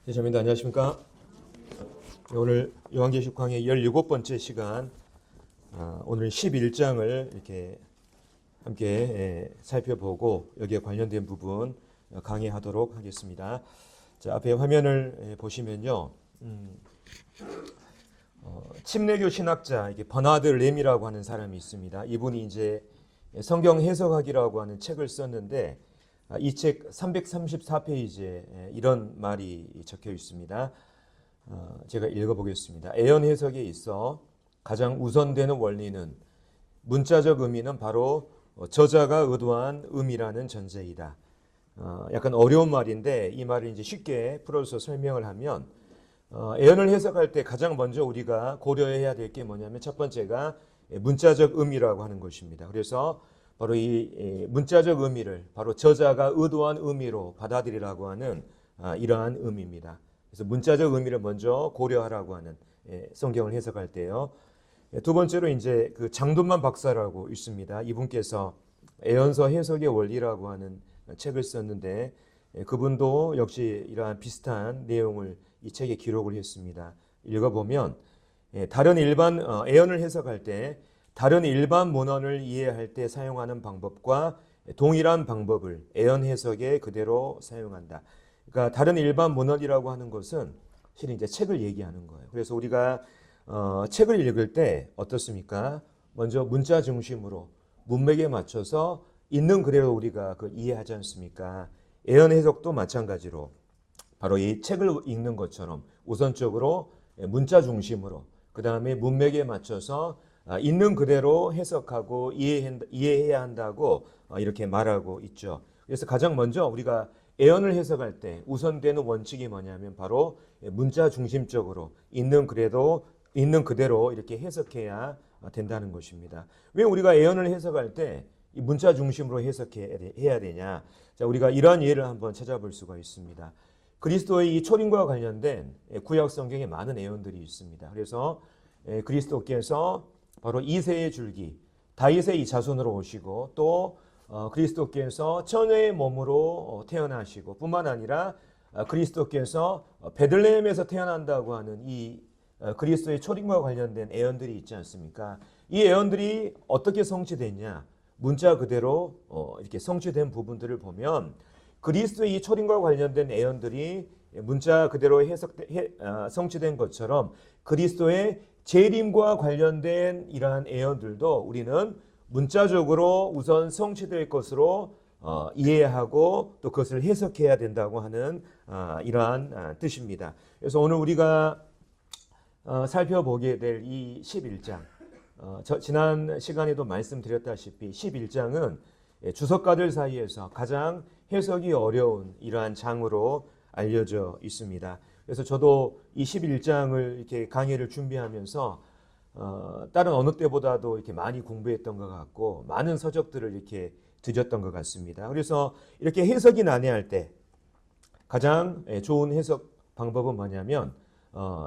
네, 자매님 안녕하십니까? 오늘 요한계시록 강의 17번째 시간, 오늘 11장을 이렇게 함께 살펴보고 여기에 관련된 부분 강의하도록 하겠습니다. 자, 앞에 화면을 보시면요, 침례교 신학자 버나드 램이라고 하는 사람이 있습니다. 이분이 이제 성경 해석학이라고 하는 책을 썼는데 이 책 334페이지에 이런 말이 적혀 있습니다. 제가 읽어보겠습니다. 애연 해석에 있어 가장 우선되는 원리는 문자적 의미는 바로 저자가 의도한 의미라는 전제이다. 약간 어려운 말인데 이 말을 이제 쉽게 풀어서 설명을 하면 애연을 해석할 때 가장 먼저 우리가 고려해야 될 게 뭐냐면 첫 번째가 문자적 의미라고 하는 것입니다. 그래서 바로 이 문자적 의미를 바로 저자가 의도한 의미로 받아들이라고 하는 이러한 의미입니다. 그래서 문자적 의미를 먼저 고려하라고 하는 성경을 해석할 때요. 두 번째로 이제 그 장돈만 박사라고 있습니다. 이분께서 애연서 해석의 원리라고 하는 책을 썼는데 그분도 역시 이러한 비슷한 내용을 이 책에 기록을 했습니다. 읽어보면 다른 일반 애연을 해석할 때 다른 일반 문헌을 이해할 때 사용하는 방법과 동일한 방법을 애연 해석에 그대로 사용한다. 그러니까 다른 일반 문헌이라고 하는 것은 실은 이제 책을 얘기하는 거예요. 그래서 우리가 책을 읽을 때 어떻습니까? 먼저 문자 중심으로 문맥에 맞춰서 있는 그대로 우리가 그걸 이해하지 않습니까? 애연 해석도 마찬가지로 바로 이 책을 읽는 것처럼 우선적으로 문자 중심으로 그 다음에 문맥에 맞춰서 있는 그대로 해석하고 이해해야 한다고 이렇게 말하고 있죠. 그래서 가장 먼저 우리가 애연을 해석할 때 우선되는 원칙이 뭐냐면 바로 문자 중심적으로 있는 그대로 이렇게 해석해야 된다는 것입니다. 왜 우리가 애연을 해석할 때 이 문자 중심으로 해석해야 되냐? 자, 우리가 이러한 예를 한번 찾아볼 수가 있습니다. 그리스도의 이 초림과 관련된 구약 성경에 많은 애연들이 있습니다. 그래서 그리스도께서 바로 이새의 줄기, 다윗의 이 자손으로 오시고 또 그리스도께서 처녀의 몸으로 태어나시고 뿐만 아니라 그리스도께서 베들레헴에서 태어난다고 하는 이 그리스도의 초림과 관련된 애언들이 있지 않습니까? 이 애언들이 어떻게 성취됐냐? 문자 그대로 이렇게 성취된 부분들을 보면 그리스도의 이 초림과 관련된 애언들이 문자 그대로 성취된 것처럼 그리스도의 재림과 관련된 이러한 애언들도 우리는 문자적으로 우선 성취될 것으로 이해하고 또 그것을 해석해야 된다고 하는 이러한 뜻입니다. 그래서 오늘 우리가 살펴보게 될 이 11장, 지난 시간에도 말씀드렸다시피 11장은 주석가들 사이에서 가장 해석이 어려운 이러한 장으로 알려져 있습니다. 그래서 저도 이 11장을 이렇게 강의를 준비하면서 다른 어느 때보다도 이렇게 많이 공부했던 것 같고 많은 서적들을 이렇게 뒤졌던 것 같습니다. 그래서 이렇게 해석이 난해할 때 가장 좋은 해석 방법은 뭐냐면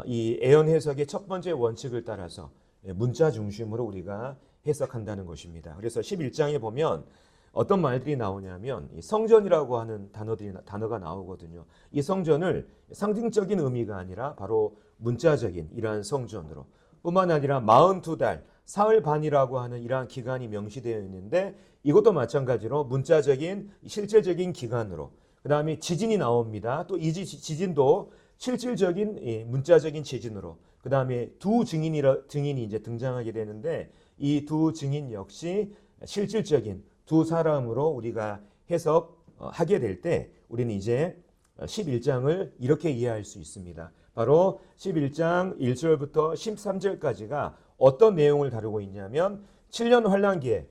이 애연 해석의 첫 번째 원칙을 따라서 문자 중심으로 우리가 해석한다는 것입니다. 그래서 11장에 보면 어떤 말들이 나오냐면 성전이라고 하는 단어가 나오거든요. 이 성전을 상징적인 의미가 아니라 바로 문자적인 이러한 성전으로 뿐만 아니라 42달, 사흘 반이라고 하는 이러한 기간이 명시되어 있는데 이것도 마찬가지로 문자적인 실질적인 기간으로 그 다음에 지진이 나옵니다. 또 이 지진도 실질적인 문자적인 지진으로 그 다음에 두 증인이 이제 등장하게 되는데 이 두 증인 역시 실질적인 두 사람으로 우리가 해석하게 될 때 우리는 이제 11장을 이렇게 이해할 수 있습니다. 바로 11장 1절부터 13절까지가 어떤 내용을 다루고 있냐면 7년 환란기에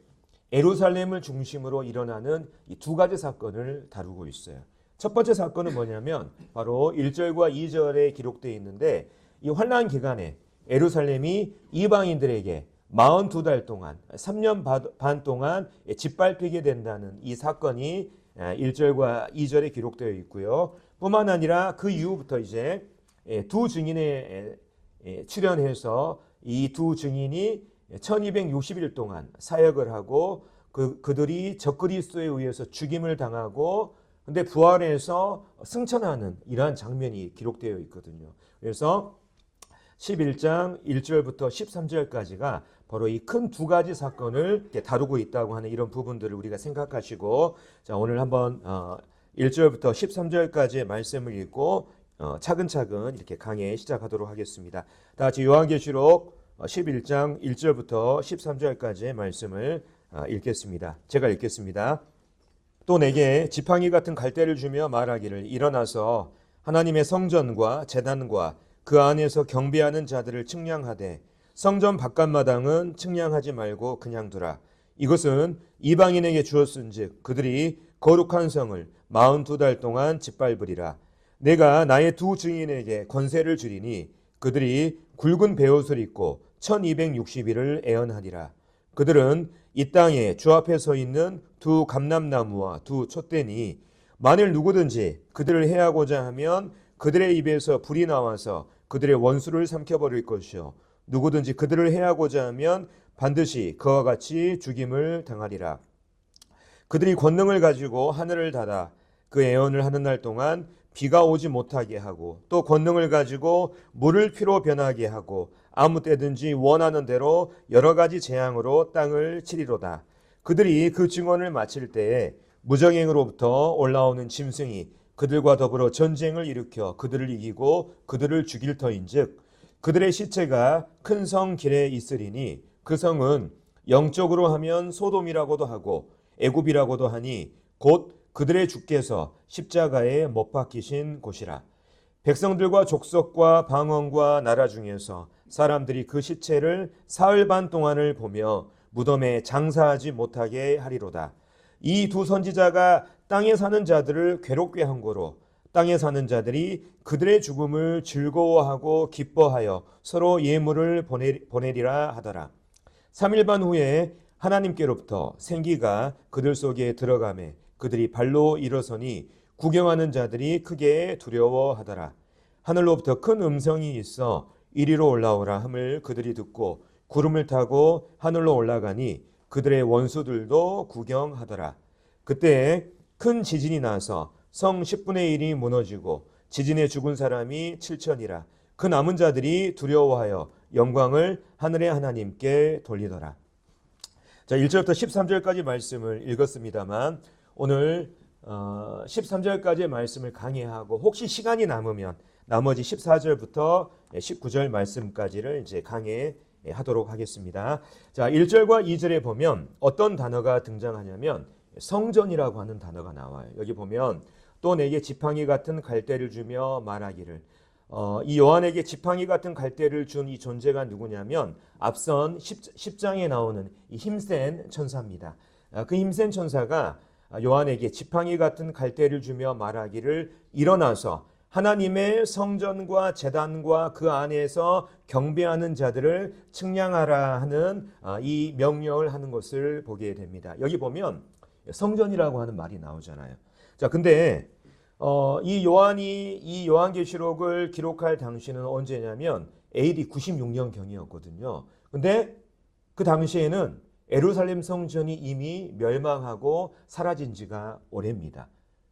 예루살렘을 중심으로 일어나는 이 두 가지 사건을 다루고 있어요. 첫 번째 사건은 뭐냐면 바로 1절과 2절에 기록되어 있는데 이 환란 기간에 예루살렘이 이방인들에게 42달 동안 3년 반 동안 짓밟히게 된다는 이 사건이 1절과 2절에 기록되어 있고요. 뿐만 아니라 그 이후부터 이제 두 증인에 출연해서 이 두 증인이 1260일 동안 사역을 하고 그들이 적그리스도에 의해서 죽임을 당하고 근데 부활해서 승천하는 이러한 장면이 기록되어 있거든요. 그래서 11장 1절부터 13절까지가 바로 이 큰 두 가지 사건을 다루고 있다고 하는 이런 부분들을 우리가 생각하시고, 자, 오늘 한번 1절부터 13절까지의 말씀을 읽고 차근차근 이렇게 강해 시작하도록 하겠습니다. 다 같이 요한계시록 11장 1절부터 13절까지의 말씀을 읽겠습니다. 제가 읽겠습니다. 또 내게 지팡이 같은 갈대를 주며 말하기를, 일어나서 하나님의 성전과 제단과 그 안에서 경배하는 자들을 측량하되 성전 바깥마당은 측량하지 말고 그냥 두라. 이것은 이방인에게 주었은즉 그들이 거룩한 성을 42달 동안 짓밟으리라. 내가 나의 두 증인에게 권세를 주리니 그들이 굵은 베옷을 입고 1260일을 애언하리라. 그들은 이 땅에 주 앞에 서 있는 두 감람나무와 두 촛대니 만일 누구든지 그들을 해하고자 하면 그들의 입에서 불이 나와서 그들의 원수를 삼켜버릴 것이요 누구든지 그들을 해하고자 하면 반드시 그와 같이 죽임을 당하리라. 그들이 권능을 가지고 하늘을 닫아 그 애언을 하는 날 동안 비가 오지 못하게 하고 또 권능을 가지고 물을 피로 변하게 하고 아무 때든지 원하는 대로 여러 가지 재앙으로 땅을 치리로다. 그들이 그 증언을 마칠 때에 무정행으로부터 올라오는 짐승이 그들과 더불어 전쟁을 일으켜 그들을 이기고 그들을 죽일 터인즉 그들의 시체가 큰 성 길에 있으리니 그 성은 영적으로 하면 소돔이라고도 하고 애굽이라고도 하니 곧 그들의 주께서 십자가에 못 박히신 곳이라. 백성들과 족속과 방언과 나라 중에서 사람들이 그 시체를 사흘 반 동안을 보며 무덤에 장사하지 못하게 하리로다. 이 두 선지자가 땅에 사는 자들을 괴롭게 한 거로 땅에 사는 자들이 그들의 죽음을 즐거워하고 기뻐하여 서로 예물을 보내리라 하더라. 3일 반 후에 하나님께로부터 생기가 그들 속에 들어가매 그들이 발로 일어서니 구경하는 자들이 크게 두려워하더라. 하늘로부터 큰 음성이 있어 이리로 올라오라 함을 그들이 듣고 구름을 타고 하늘로 올라가니 그들의 원수들도 구경하더라. 그때 큰 지진이 나서 성 10분의 1이 무너지고 지진에 죽은 사람이 7천이라. 그 남은 자들이 두려워하여 영광을 하늘의 하나님께 돌리더라. 자, 1절부터 13절까지 말씀을 읽었습니다만 오늘 13절까지의 말씀을 강의하고 혹시 시간이 남으면 나머지 14절부터 19절 말씀까지를 이제 강의하도록 하겠습니다. 자, 1절과 2절에 보면 어떤 단어가 등장하냐면 성전이라고 하는 단어가 나와요. 여기 보면 또 내게 지팡이 같은 갈대를 주며 말하기를, 이 요한에게 지팡이 같은 갈대를 준 이 존재가 누구냐면 앞선 10장에 나오는 이 힘센 천사입니다. 그 힘센 천사가 요한에게 지팡이 같은 갈대를 주며 말하기를, 일어나서 하나님의 성전과 제단과 그 안에서 경배하는 자들을 측량하라 하는 이 명령을 하는 것을 보게 됩니다. 여기 보면 성전이라고 하는 말이 나오잖아요. 자, 근데 이 요한이 이 요한계시록을 기록할 당시는 언제냐면 AD 96년 경이었거든요. 근데 그 당시에는 예루살렘 성전이 이미 멸망하고 사라진 지가 오래입니다.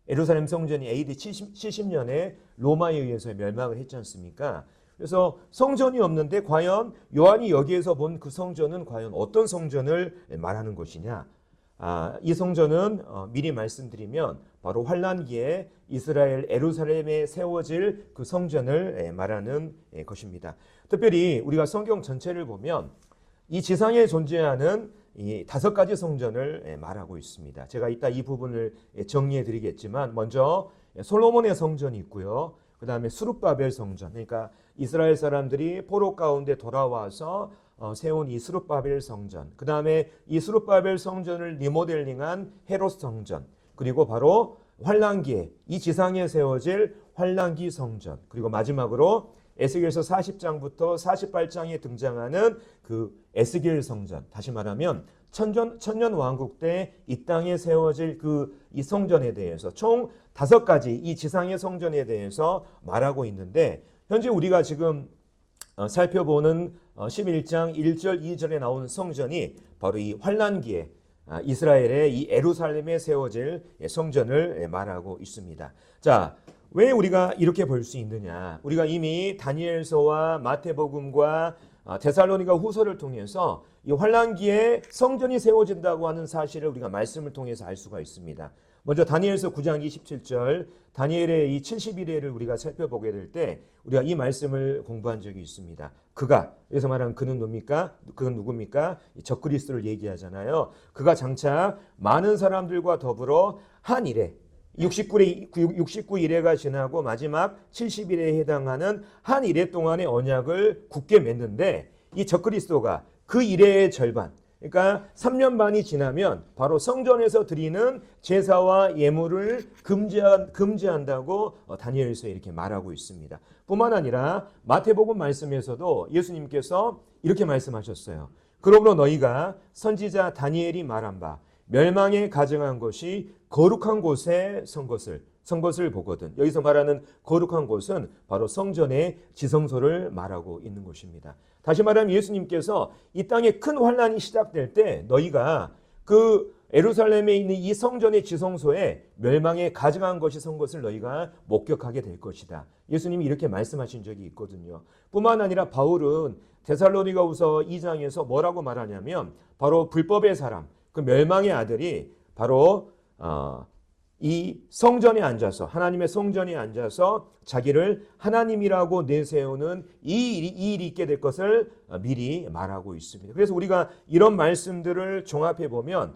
예루살렘 성전이 AD 70년에 로마에 의해서 멸망을 했지 않습니까? 그래서 성전이 없는데 과연 요한이 여기에서 본 그 성전은 과연 어떤 성전을 말하는 것이냐? 이 성전은 미리 말씀드리면 바로 환란기에 이스라엘 예루살렘에 세워질 그 성전을 말하는 것입니다. 특별히 우리가 성경 전체를 보면 이 지상에 존재하는 이 5가지 성전을 말하고 있습니다. 제가 이따 이 부분을 정리해 드리겠지만 먼저 솔로몬의 성전이 있고요. 그 다음에 수룹바벨 성전, 그러니까 이스라엘 사람들이 포로 가운데 돌아와서 세운 이 수룹바벨 성전, 그 다음에 이 수룹바벨 성전을 리모델링한 헤롯 성전, 그리고 바로 환란기에 이 지상에 세워질 환란기 성전, 그리고 마지막으로 에스겔서 40장부터 48장에 등장하는 그 에스겔 성전, 다시 말하면 천년 왕국 때 이 땅에 세워질 이 성전에 대해서 총 5가지 이 지상의 성전에 대해서 말하고 있는데, 현재 우리가 지금 살펴보는 11장 1절 2절에 나오는 성전이 바로 이 환란기에 이스라엘의 이 예루살렘에 세워질 성전을 말하고 있습니다. 자, 왜 우리가 이렇게 볼 수 있느냐? 우리가 이미 다니엘서와 마태복음과 데살로니가 후서를 통해서 이 환란기에 성전이 세워진다고 하는 사실을 우리가 말씀을 통해서 알 수가 있습니다. 먼저 다니엘서 9장 27절 다니엘의 이 70일에를 우리가 살펴보게 될 때 우리가 이 말씀을 공부한 적이 있습니다. 그가, 여기서 말하는 그는 뭡니까? 그는 누굽니까? 적그리스도를 얘기하잖아요. 그가 장차 많은 사람들과 더불어 한 일에 69일에가 지나고 마지막 70일에 해당하는 한 일해 동안의 언약을 굳게 맺는데 이 적그리스도가 그 일해의 절반, 그러니까 3년 반이 지나면 바로 성전에서 드리는 제사와 예물을 금지한다고 다니엘서에 이렇게 말하고 있습니다. 뿐만 아니라 마태복음 말씀에서도 예수님께서 이렇게 말씀하셨어요. 그러므로 너희가 선지자 다니엘이 말한 바 멸망에 가증한 것이 거룩한 곳에 선 것을 보거든. 여기서 말하는 거룩한 곳은 바로 성전의 지성소를 말하고 있는 것입니다. 다시 말하면 예수님께서 이 땅에 큰 환란이 시작될 때 너희가 그 예루살렘에 있는 이 성전의 지성소에 멸망에 가증한 것이 선 것을 너희가 목격하게 될 것이다. 예수님이 이렇게 말씀하신 적이 있거든요. 뿐만 아니라 바울은 데살로니가후서 2장에서 뭐라고 말하냐면 바로 불법의 사람, 그 멸망의 아들이 바로 이 성전에 앉아서 하나님의 성전에 앉아서 자기를 하나님이라고 내세우는 이 일이 있게 될 것을 미리 말하고 있습니다. 그래서 우리가 이런 말씀들을 종합해 보면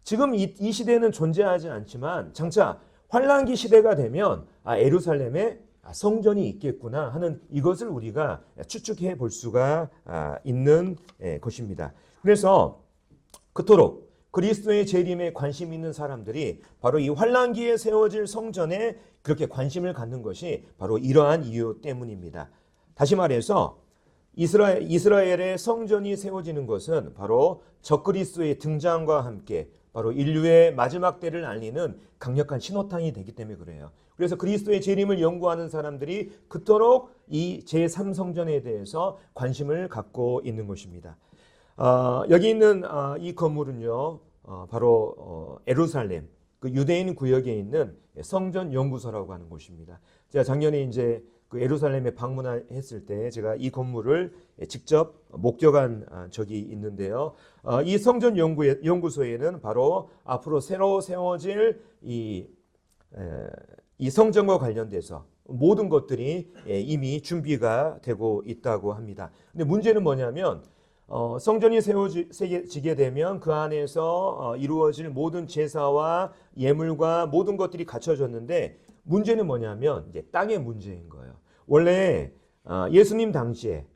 지금 이 시대는 존재하지 않지만 장차 환란기 시대가 되면 예루살렘에 성전이 있겠구나 하는 이것을 우리가 추측해 볼 수가 있는 것입니다. 그래서 그토록 그리스도의 재림에 관심 있는 사람들이 바로 이 환란기에 세워질 성전에 그렇게 관심을 갖는 것이 바로 이러한 이유 때문입니다. 다시 말해서 이스라엘의 성전이 세워지는 것은 바로 적그리스도의 등장과 함께 바로 인류의 마지막 때를 알리는 강력한 신호탄이 되기 때문에 그래요. 그래서 그리스도의 재림을 연구하는 사람들이 그토록 이 제3성전에 대해서 관심을 갖고 있는 것입니다. 여기 있는 이 건물은요, 바로 예루살렘, 그 유대인 구역에 있는 성전 연구소라고 하는 곳입니다. 제가 작년에 이제 그 예루살렘에 방문했을 때 제가 이 건물을 직접 목격한 적이 있는데요. 이 성전 연구소에는 바로 앞으로 새로 세워질 이 성전과 관련돼서 모든 것들이 이미 준비가 되고 있다고 합니다. 근데 문제는 뭐냐면 성전이 세워지게 되면 그 안에서 이루어질 모든 제사와 예물과 모든 것들이 갖춰졌는데 문제는 뭐냐면 이제 땅의 문제인 거예요. 원래 예수님 당시에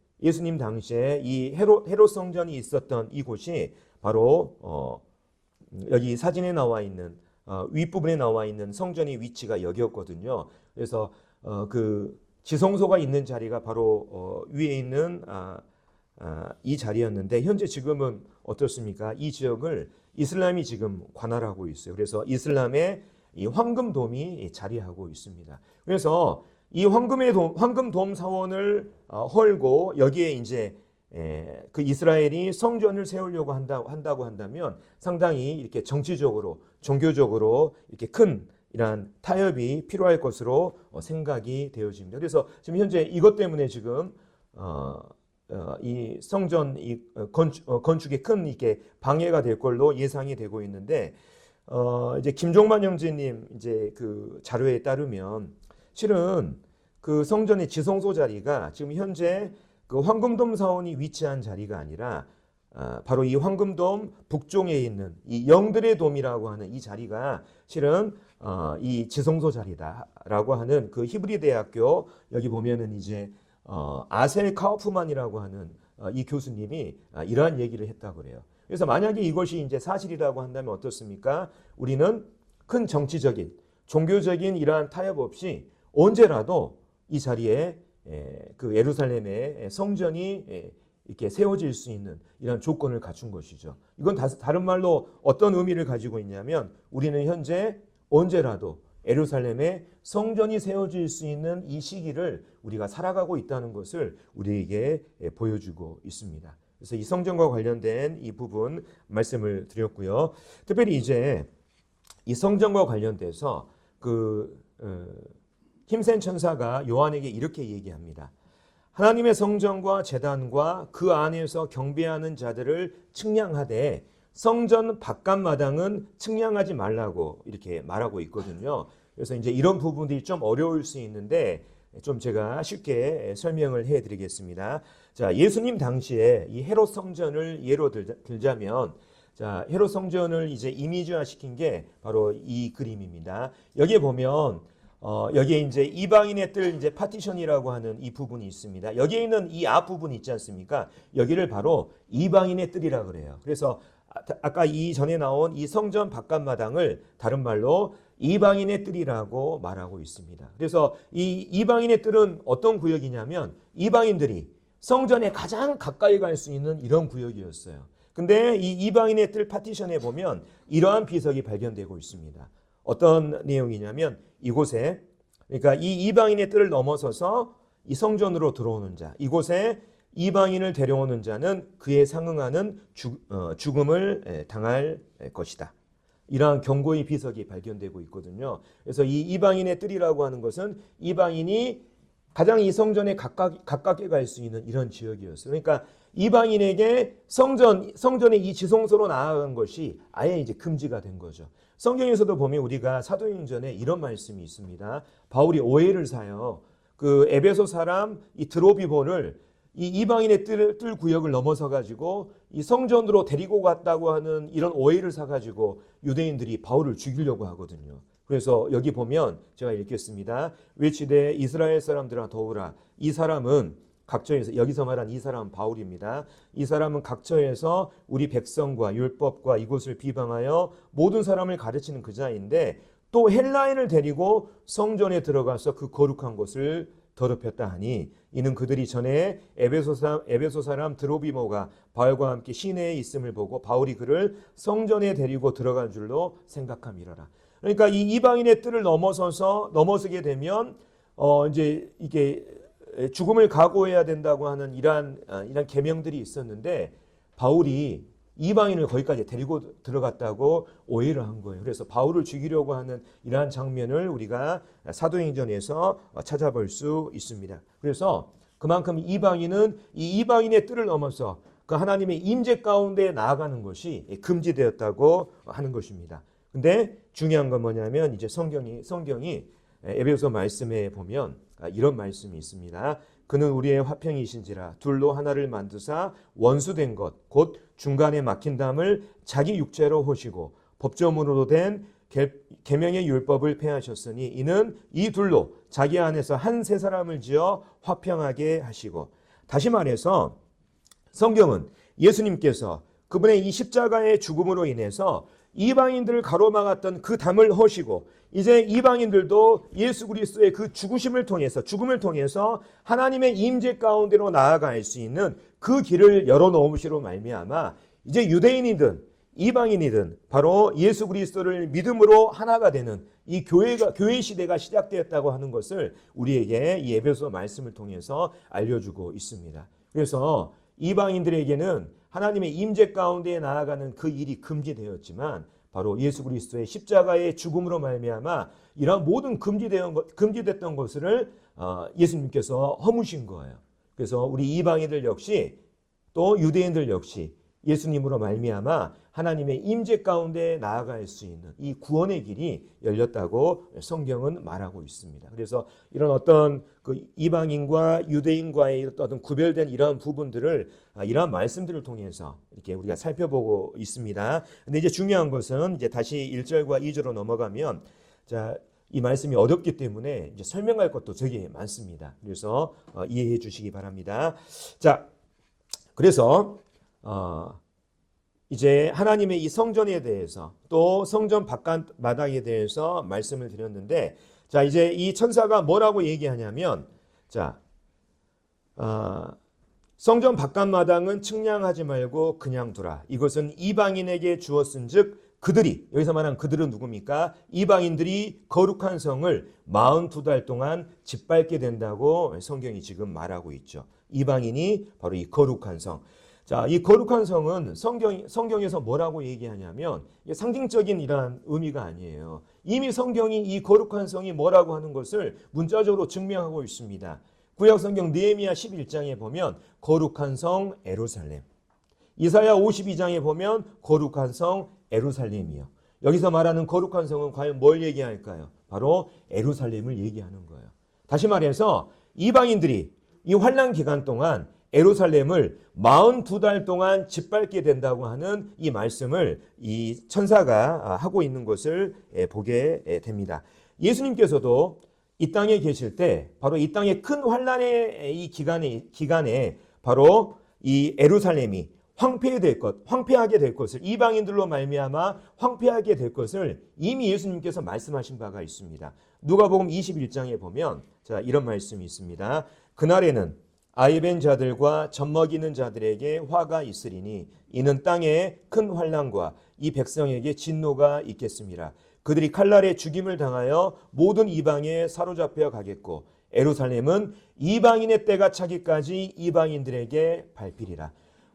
이 헤롯 성전이 있었던 이곳이 바로 여기 사진에 나와 있는 윗부분에 나와 있는 성전의 위치가 여기였거든요. 그래서 그 지성소가 있는 자리가 바로 위에 있는 이 자리였는데 현재 지금은 어떻습니까? 이 지역을 이슬람이 지금 관할하고 있어요. 그래서 이슬람의 이 황금돔이 자리하고 있습니다. 그래서 이 황금돔 사원을 헐고 여기에 이제 그 이스라엘이 성전을 세우려고 한다고 한다면 상당히 이렇게 정치적으로 종교적으로 이렇게 큰 이러한 타협이 필요할 것으로 생각이 되어집니다. 그래서 지금 현재 이것 때문에 지금 이 성전 건축에 큰 이렇게 방해가 될 걸로 예상이 되고 있는데 이제 김종만 형제님 이제 그 자료에 따르면 실은 그 성전의 지성소 자리가 지금 현재 그 황금돔 사원이 위치한 자리가 아니라 바로 이 황금돔 북쪽에 있는 이 영들의 돔이라고 하는 이 자리가 실은 이 지성소 자리다라고 하는 그 히브리 대학교 여기 보면은 이제 아셀 카우프만이라고 하는 이 교수님이 이러한 얘기를 했다고 그래요. 그래서 만약에 이것이 이제 사실이라고 한다면 어떻습니까? 우리는 큰 정치적인, 종교적인 이러한 타협 없이 언제라도 이 자리에 그 예루살렘의 성전이 이렇게 세워질 수 있는 이런 조건을 갖춘 것이죠. 이건 다른 말로 어떤 의미를 가지고 있냐면 우리는 현재 언제라도 예루살렘에 성전이 세워질 수 있는 이 시기를 우리가 살아가고 있다는 것을 우리에게 보여주고 있습니다. 그래서 이 성전과 관련된 이 부분 말씀을 드렸고요. 특별히 이제 이 성전과 관련돼서 힘센 천사가 요한에게 이렇게 얘기합니다. 하나님의 성전과 제단과 그 안에서 경배하는 자들을 측량하되 성전 바깥마당은 측량하지 말라고 이렇게 말하고 있거든요. 그래서 이제 이런 부분들이 좀 어려울 수 있는데 좀 제가 쉽게 설명을 해드리겠습니다. 자, 예수님 당시에 이 헤롯 성전을 예로 들자면, 자, 헤롯 성전을 이제 이미지화 시킨 게 바로 이 그림입니다. 여기에 보면 여기에 이제 이방인의 뜰 이제 파티션이라고 하는 이 부분이 있습니다. 여기에 있는 이 앞 부분이 있지 않습니까? 여기를 바로 이방인의 뜰이라 그래요. 그래서 아까 이 전에 나온 이 성전 바깥마당을 다른 말로 이방인의 뜰이라고 말하고 있습니다. 그래서 이 이방인의 뜰은 어떤 구역이냐면 이방인들이 성전에 가장 가까이 갈 수 있는 이런 구역이었어요. 근데 이 이방인의 뜰 파티션에 보면 이러한 비석이 발견되고 있습니다. 어떤 내용이냐면 이곳에, 그러니까 이 이방인의 뜰을 넘어서서 이 성전으로 들어오는 자, 이곳에 이방인을 데려오는 자는 그에 상응하는 죽음을 당할 것이다. 이러한 경고의 비석이 발견되고 있거든요. 그래서 이 이방인의 뜰이라고 하는 것은 이방인이 가장 이 성전에 가깝게 갈 수 있는 이런 지역이었어요. 그러니까 이방인에게 성전의 이 지성소로 나아간 것이 아예 이제 금지가 된 거죠. 성경에서도 보면 우리가 사도행전에 이런 말씀이 있습니다. 바울이 오해를 사요. 그 에베소 사람 이 드로비모를 이 이방인의 뜰 구역을 넘어서 가지고 이 성전으로 데리고 갔다고 하는 이런 오해를 사 가지고 유대인들이 바울을 죽이려고 하거든요. 그래서 여기 보면 제가 읽겠습니다. 외치되 이스라엘 사람들아 더우라. 이 사람은 각처에서, 여기서 말한 이 사람은 바울입니다. 이 사람은 각처에서 우리 백성과 율법과 이곳을 비방하여 모든 사람을 가르치는 그 자인데 또 헬라인을 데리고 성전에 들어가서 그 거룩한 곳을 더럽혔다 하니 이는 그들이 전에 에베소 사람 드로비모가 바울과 함께 시내에 있음을 보고 바울이 그를 성전에 데리고 들어간 줄로 생각함이라라. 그러니까 이 이방인의 뜰을 넘어서게 되면 이제 이게 죽음을 각오해야 된다고 하는 이러한 계명들이 있었는데 바울이 이방인을 거기까지 데리고 들어갔다고 오해를 한 거예요. 그래서 바울을 죽이려고 하는 이러한 장면을 우리가 사도행전에서 찾아볼 수 있습니다. 그래서 그만큼 이방인은 이 이방인의 뜰을 넘어서 그 하나님의 임재 가운데 나아가는 것이 금지되었다고 하는 것입니다. 근데 중요한 건 뭐냐면 이제 성경이 에베소 말씀에 보면 이런 말씀이 있습니다. 그는 우리의 화평이신지라 둘로 하나를 만드사 원수된 것 곧 중간에 막힌 담을 자기 육체로 호시고 법조문으로 된 계명의 율법을 폐하셨으니 이는 이 둘로 자기 안에서 한 세 사람을 지어 화평하게 하시고, 다시 말해서 성경은 예수님께서 그분의 이 십자가의 죽음으로 인해서 이방인들을 가로막았던 그 담을 허시고 이제 이방인들도 예수 그리스도의 그 죽음을 통해서 하나님의 임재 가운데로 나아갈 수 있는 그 길을 열어놓으시로 말미암아 이제 유대인이든 이방인이든 바로 예수 그리스도를 믿음으로 하나가 되는 이 교회 시대가 시작되었다고 하는 것을 우리에게 이 에베소 말씀을 통해서 알려주고 있습니다. 그래서 이방인들에게는 하나님의 임재 가운데 나아가는 그 일이 금지되었지만 바로 예수 그리스도의 십자가의 죽음으로 말미암아 이러한 모든 금지됐던 것을 예수님께서 허무신 거예요. 그래서 우리 이방인들 역시 또 유대인들 역시 예수님으로 말미암아 하나님의 임재 가운데 나아갈 수 있는 이 구원의 길이 열렸다고 성경은 말하고 있습니다. 그래서 이런 어떤 그 이방인과 유대인과의 어떤 구별된 이러한 부분들을 이러한 말씀들을 통해서 이렇게 우리가 살펴보고 있습니다. 근데 이제 중요한 것은 이제 다시 1절과 2절로 넘어가면 자, 이 말씀이 어렵기 때문에 이제 설명할 것도 되게 많습니다. 그래서 이해해 주시기 바랍니다. 자, 그래서 이제 하나님의 이 성전에 대해서 또 성전 바깥 마당에 대해서 말씀을 드렸는데, 자 이제 이 천사가 뭐라고 얘기하냐면, 자 성전 바깥 마당은 측량하지 말고 그냥 두라. 이것은 이방인에게 주었은즉 그들이, 여기서 말하는 그들은 누굽니까? 이방인들이 거룩한 성을 42달 동안 짓밟게 된다고 성경이 지금 말하고 있죠. 이방인이 바로 이 거룩한 성. 자, 이 거룩한 성은 성경에서 뭐라고 얘기하냐면 이게 상징적인 이러한 의미가 아니에요. 이미 성경이 이 거룩한 성이 뭐라고 하는 것을 문자적으로 증명하고 있습니다. 구약 성경 느헤미야 11장에 보면 거룩한 성 예루살렘, 이사야 52장에 보면 거룩한 성 예루살렘이요. 여기서 말하는 거룩한 성은 과연 뭘 얘기할까요? 바로 예루살렘을 얘기하는 거예요. 다시 말해서 이방인들이 이 환난 기간 동안 예루살렘을 42달 동안 짓밟게 된다고 하는 이 말씀을 이 천사가 하고 있는 것을 보게 됩니다. 예수님께서도 이 땅에 계실 때 바로 이 땅의 큰 환난의 이 기간에 바로 이 예루살렘이 황폐하게 될 것을, 이방인들로 말미암아 황폐하게 될 것을 이미 예수님께서 말씀하신 바가 있습니다. 누가복음 21장에 보면 자, 이런 말씀이 있습니다. 그날에는 아이벤 자들과 젖먹이는 자들에게 화가 있으리니 이는 땅에 큰 환난과 이 백성에게 진노가 있겠습니다. 그들이 칼날에 죽임을 당하여 모든 이방에 사로잡혀 가겠고 예루살렘은 이방인의 때가 차기까지 이방인들에게 밟히리라.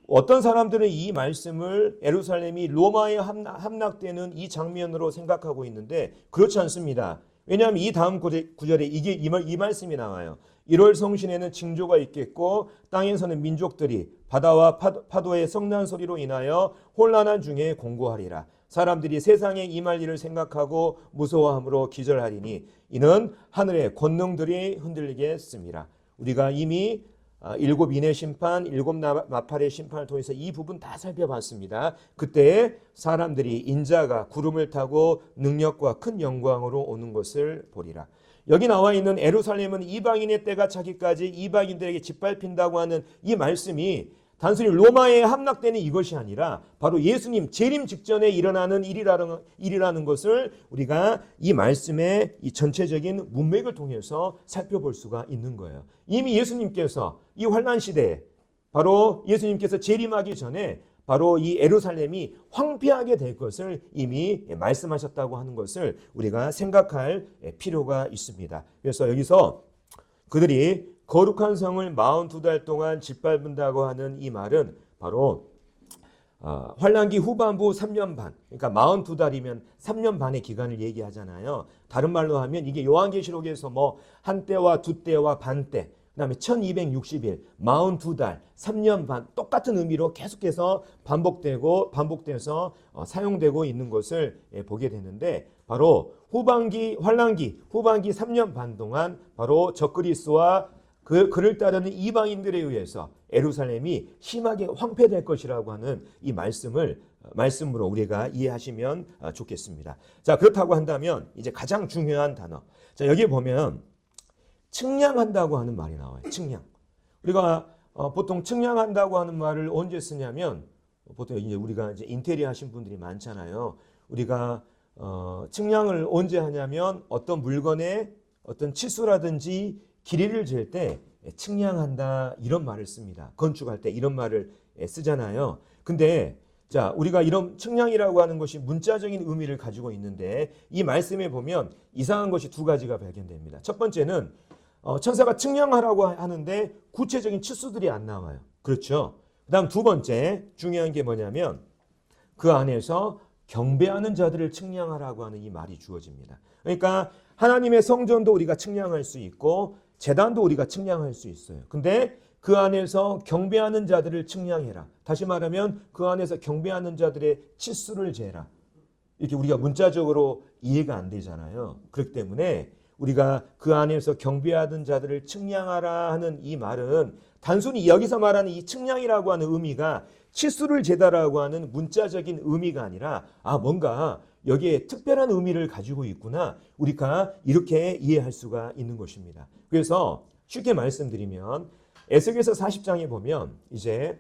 어떤 사람들은 이 말씀을 예루살렘이 로마에 함락되는 이 장면으로 생각하고 있는데 그렇지 않습니다. 왜냐하면 이 다음 구절에 이 말씀이 나와요. 1월 성신에는 징조가 있겠고 땅에서는 민족들이 바다와 파도의 성난 소리로 인하여 혼란한 중에 공고하리라. 사람들이 세상에 임할 일을 생각하고 무서워함으로 기절하리니 이는 하늘의 권능들이 흔들리겠습니다. 우리가 이미 7 인의 심판, 7 마팔의 심판을 통해서 이 부분 다 살펴봤습니다. 그때 사람들이 인자가 구름을 타고 능력과 큰 영광으로 오는 것을 보리라. 여기 나와 있는 예루살렘은 이방인의 때가 차기까지 이방인들에게 짓밟힌다고 하는 이 말씀이 단순히 로마에 함락되는 이것이 아니라 바로 예수님 재림 직전에 일어나는 일이라는 것을 우리가 이 말씀의 이 전체적인 문맥을 통해서 살펴볼 수가 있는 거예요. 이미 예수님께서 이 환난 시대에 바로 예수님께서 재림하기 전에 바로 이 예루살렘이 황폐하게 될 것을 이미 말씀하셨다고 하는 것을 우리가 생각할 필요가 있습니다. 그래서 여기서 그들이 거룩한 성을 42달 동안 짓밟는다고 하는 이 말은 바로 환난기 후반부 3년 반, 그러니까 42달이면 3년 반의 기간을 얘기하잖아요. 다른 말로 하면 이게 요한계시록에서 뭐 한때와 두때와 반때, 그 다음에 1260일, 42달, 3년 반 똑같은 의미로 계속해서 반복돼서 사용되고 있는 것을 보게 되는데 바로 환난기 후반기 3년 반 동안 바로 적그리스도와 그를 따르는 이방인들에 의해서 예루살렘이 심하게 황폐될 것이라고 하는 이 말씀으로 우리가 이해하시면 좋겠습니다. 자, 그렇다고 한다면 이제 가장 중요한 단어. 자, 여기 보면 측량한다고 하는 말이 나와요. 측량. 우리가 보통 측량한다고 하는 말을 언제 쓰냐면 보통 이제 우리가 이제 인테리어 하신 분들이 많잖아요. 우리가 측량을 언제 하냐면 어떤 물건의 어떤 치수라든지 길이를 잴 때 측량한다 이런 말을 씁니다. 건축할 때 이런 말을 쓰잖아요. 근데 자, 우리가 이런 측량이라고 하는 것이 문자적인 의미를 가지고 있는데 이 말씀에 보면 이상한 것이 두 가지가 발견됩니다. 첫 번째는 천사가 측량하라고 하는데 구체적인 치수들이 안 나와요. 그렇죠? 그 다음 두 번째 중요한 게 뭐냐면 그 안에서 경배하는 자들을 측량하라고 하는 이 말이 주어집니다. 그러니까 하나님의 성전도 우리가 측량할 수 있고 제단도 우리가 측량할 수 있어요. 근데 그 안에서 경배하는 자들을 측량해라. 다시 말하면 그 안에서 경배하는 자들의 치수를 재라. 이렇게 우리가 문자적으로 이해가 안 되잖아요. 그렇기 때문에 우리가 그 안에서 경배하는 자들을 측량하라 하는 이 말은 단순히 여기서 말하는 이 측량이라고 하는 의미가 치수를 재다라고 하는 문자적인 의미가 아니라 뭔가 여기에 특별한 의미를 가지고 있구나. 우리가 이렇게 이해할 수가 있는 것입니다. 그래서 쉽게 말씀드리면 에스겔서 40장에 보면 이제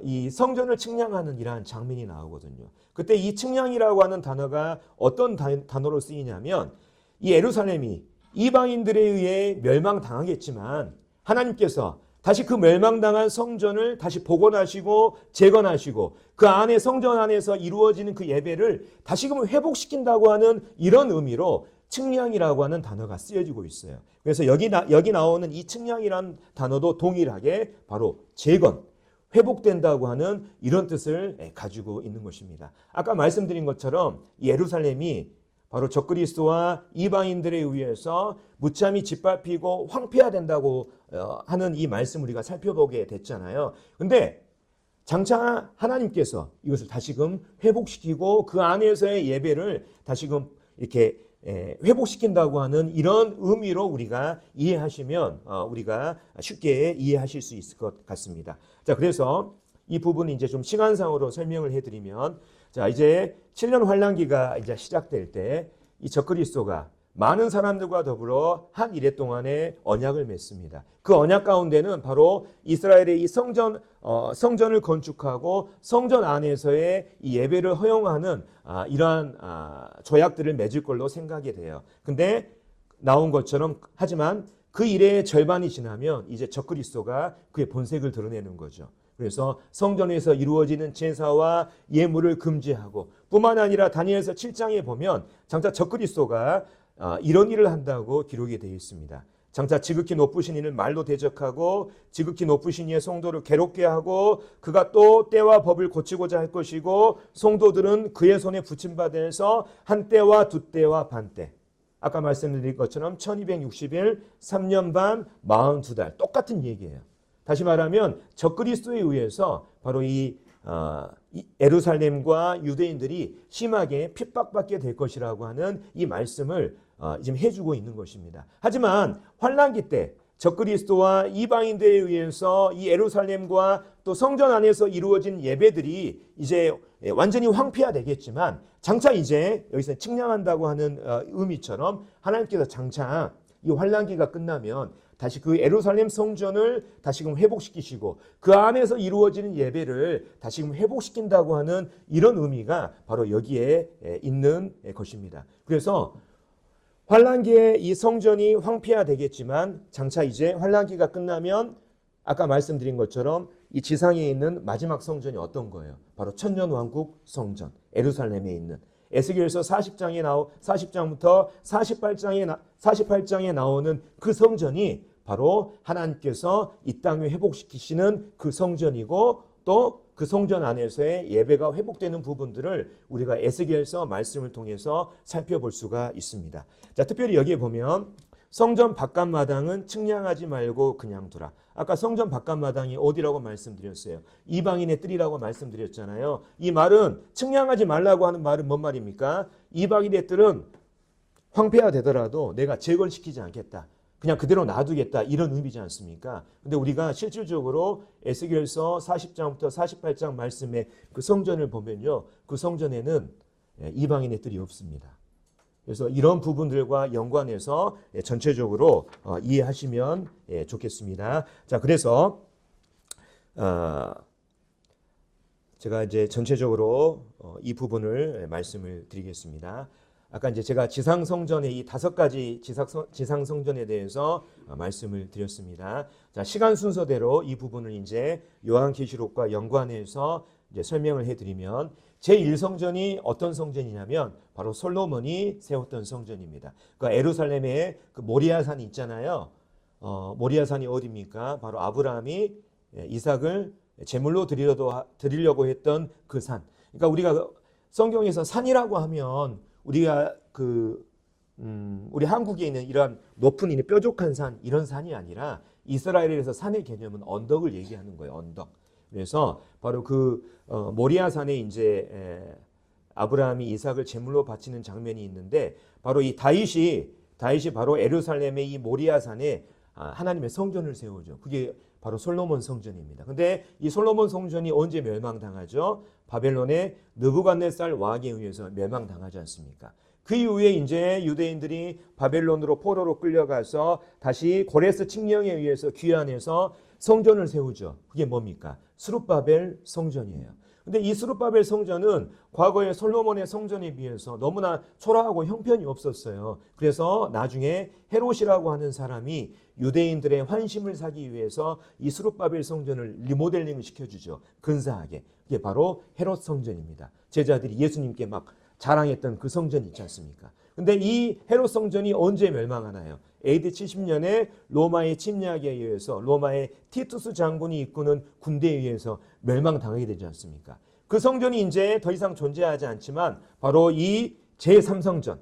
이 성전을 측량하는 이러한 장면이 나오거든요. 그때 이 측량이라고 하는 단어가 어떤 단어로 쓰이냐면 이 예루살렘이 이방인들에 의해 멸망당하겠지만 하나님께서 다시 그 멸망당한 성전을 다시 복원하시고 재건하시고 그 안에 성전 안에서 이루어지는 그 예배를 다시금 회복시킨다고 하는 이런 의미로 측량이라고 하는 단어가 쓰여지고 있어요. 그래서 여기 나오는 이 측량이라는 단어도 동일하게 바로 재건, 회복된다고 하는 이런 뜻을 가지고 있는 것입니다. 아까 말씀드린 것처럼 예루살렘이 바로 적그리스도와 이방인들에 의해서 무참히 짓밟히고 황폐화된다고 하는 이 말씀 우리가 살펴보게 됐잖아요. 근데 장차 하나님께서 이것을 다시금 회복시키고 그 안에서의 예배를 다시금 이렇게 회복시킨다고 하는 이런 의미로 우리가 이해하시면 우리가 쉽게 이해하실 수 있을 것 같습니다. 자, 그래서 이 부분은 이제 좀 시간상으로 설명을 해드리면, 자, 이제 7년 환란기가 이제 시작될 때 이 적그리스도가 많은 사람들과 더불어 한 이래 동안의 언약을 맺습니다. 그 언약 가운데는 바로 이스라엘의 이 성전을 건축하고 성전 안에서의 이 예배를 허용하는 이러한 조약들을 맺을 걸로 생각이 돼요. 근데 나온 것처럼 하지만 그 일의 절반이 지나면 이제 적그리스도가 그의 본색을 드러내는 거죠. 그래서 성전에서 이루어지는 제사와 예물을 금지하고 뿐만 아니라 다니엘서 7장에 보면 장차 적그리스도가 이런 일을 한다고 기록이 되어 있습니다. 장차 지극히 높으신 이를 말로 대적하고 지극히 높으신 이의 성도를 괴롭게 하고 그가 또 때와 법을 고치고자 할 것이고 성도들은 그의 손에 붙임받아서 한 때와 두 때와 반 때, 아까 말씀드린 것처럼 1260일 3년 반 42달 똑같은 얘기예요. 다시 말하면 적그리스도에 의해서 바로 이 예루살렘과 유대인들이 심하게 핍박받게 될 것이라고 하는 이 말씀을 지금 해주고 있는 것입니다. 하지만 환란기 때 적그리스도와 이방인들에 의해서 이 예루살렘과 또 성전 안에서 이루어진 예배들이 이제 완전히 황폐화되겠지만 장차 이제 여기서 측량한다고 하는 의미처럼 하나님께서 장차 이 환란기가 끝나면 다시 그 예루살렘 성전을 다시금 회복시키시고 그 안에서 이루어지는 예배를 다시금 회복시킨다고 하는 이런 의미가 바로 여기에 있는 것입니다. 그래서 환란기에 이 성전이 황폐화되겠지만 장차 이제 환란기가 끝나면 아까 말씀드린 것처럼 이 지상에 있는 마지막 성전이 어떤 거예요? 바로 천년왕국 성전, 예루살렘에 있는 에스겔서 40장부터 48장에 나오는 그 성전이 바로 하나님께서 이 땅을 회복시키시는 그 성전이고 또 그 성전 안에서의 예배가 회복되는 부분들을 우리가 에스겔서 말씀을 통해서 살펴볼 수가 있습니다. 자, 특별히 여기에 보면 성전 바깥마당은 측량하지 말고 그냥 두라. 아까 성전 바깥마당이 어디라고 말씀드렸어요? 이방인의 뜰이라고 말씀드렸잖아요. 이 말은 측량하지 말라고 하는 말은 뭔 말입니까? 이방인의 뜰은 황폐화되더라도 내가 제거를 시키지 않겠다. 그냥 그대로 놔두겠다. 이런 의미지 않습니까? 근데 우리가 실질적으로 에스겔서 40장부터 48장 말씀의 그 성전을 보면요. 그 성전에는 이방인의 뜰이 없습니다. 그래서 이런 부분들과 연관해서 전체적으로 이해하시면 좋겠습니다. 자, 그래서 제가 이제 전체적으로 이 부분을 말씀을 드리겠습니다. 아까 이제 제가 지상성전의 이 5가지 지상성전에 대해서 말씀을 드렸습니다. 자, 시간 순서대로 이 부분을 이제 요한계시록과 연관해서 이제 설명을 해드리면 제1성전이 어떤 성전이냐면 바로 솔로몬이 세웠던 성전입니다. 그 예루살렘에 그 모리아산이 있잖아요. 모리아산이 어디입니까? 바로 아브라함이 이삭을 제물로 드리려고 했던 그 산. 그러니까 우리가 성경에서 산이라고 하면 우리가 우리 한국에 있는 이러한 높은 뾰족한 산 이런 산이 아니라 이스라엘에서 산의 개념은 언덕을 얘기하는 거예요. 언덕. 그래서 바로 그 모리아산에 이제 아브라함이 이삭을 제물로 바치는 장면이 있는데 바로 이 다윗이 바로 예루살렘의 이 모리아산에 하나님의 성전을 세우죠. 그게 바로 솔로몬 성전입니다. 근데 이 솔로몬 성전이 언제 멸망당하죠? 바벨론의 느부갓네살 왕에 의해서 멸망당하지 않습니까? 그 이후에 이제 유대인들이 바벨론으로 포로로 끌려가서 다시 고레스 칙령에 의해서 귀환해서 성전을 세우죠. 그게 뭡니까? 스룹바벨 성전이에요. 근데 이 스룹바벨 성전은 과거의 솔로몬의 성전에 비해서 너무나 초라하고 형편이 없었어요. 그래서 나중에 헤롯이라고 하는 사람이 유대인들의 환심을 사기 위해서 이 스룹바벨 성전을 리모델링을 시켜주죠. 근사하게. 그게 바로 헤롯 성전입니다. 제자들이 예수님께 막 자랑했던 그 성전 있지 않습니까? 근데 이 헤롯 성전이 언제 멸망하나요? AD 70년에 로마의 침략에 의해서 로마의 티투스 장군이 이끄는 군대에 의해서 멸망당하게 되지 않습니까? 그 성전이 이제 더 이상 존재하지 않지만 바로 이 제3성전,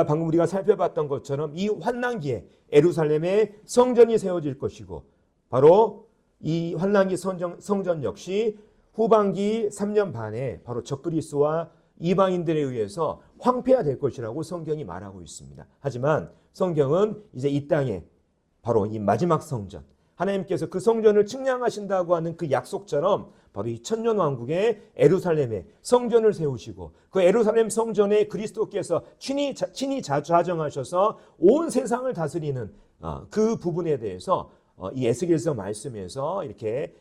방금 우리가 살펴봤던 것처럼 이 환난기에 예루살렘에 성전이 세워질 것이고, 바로 이 환난기 성전 역시 후반기 3년 반에 바로 적그리스도와 이방인들에 의해서 황폐화될 것이라고 성경이 말하고 있습니다. 하지만 성경은 이제 이 땅에 바로 이 마지막 성전, 하나님께서 그 성전을 측량하신다고 하는 그 약속처럼 바로 이 천년왕국의 예루살렘에 성전을 세우시고, 그 예루살렘 성전에 그리스도께서 친히 좌정하셔서 온 세상을 다스리는 그 부분에 대해서 이 에스겔서 말씀에서 이렇게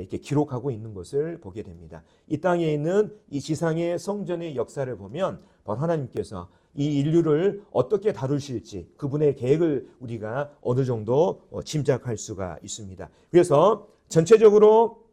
기록하고 있는 것을 보게 됩니다. 이 땅에 있는 이 지상의 성전의 역사를 보면 바로 하나님께서 이 인류를 어떻게 다루실지 그분의 계획을 우리가 어느 정도 짐작할 수가 있습니다. 그래서 전체적으로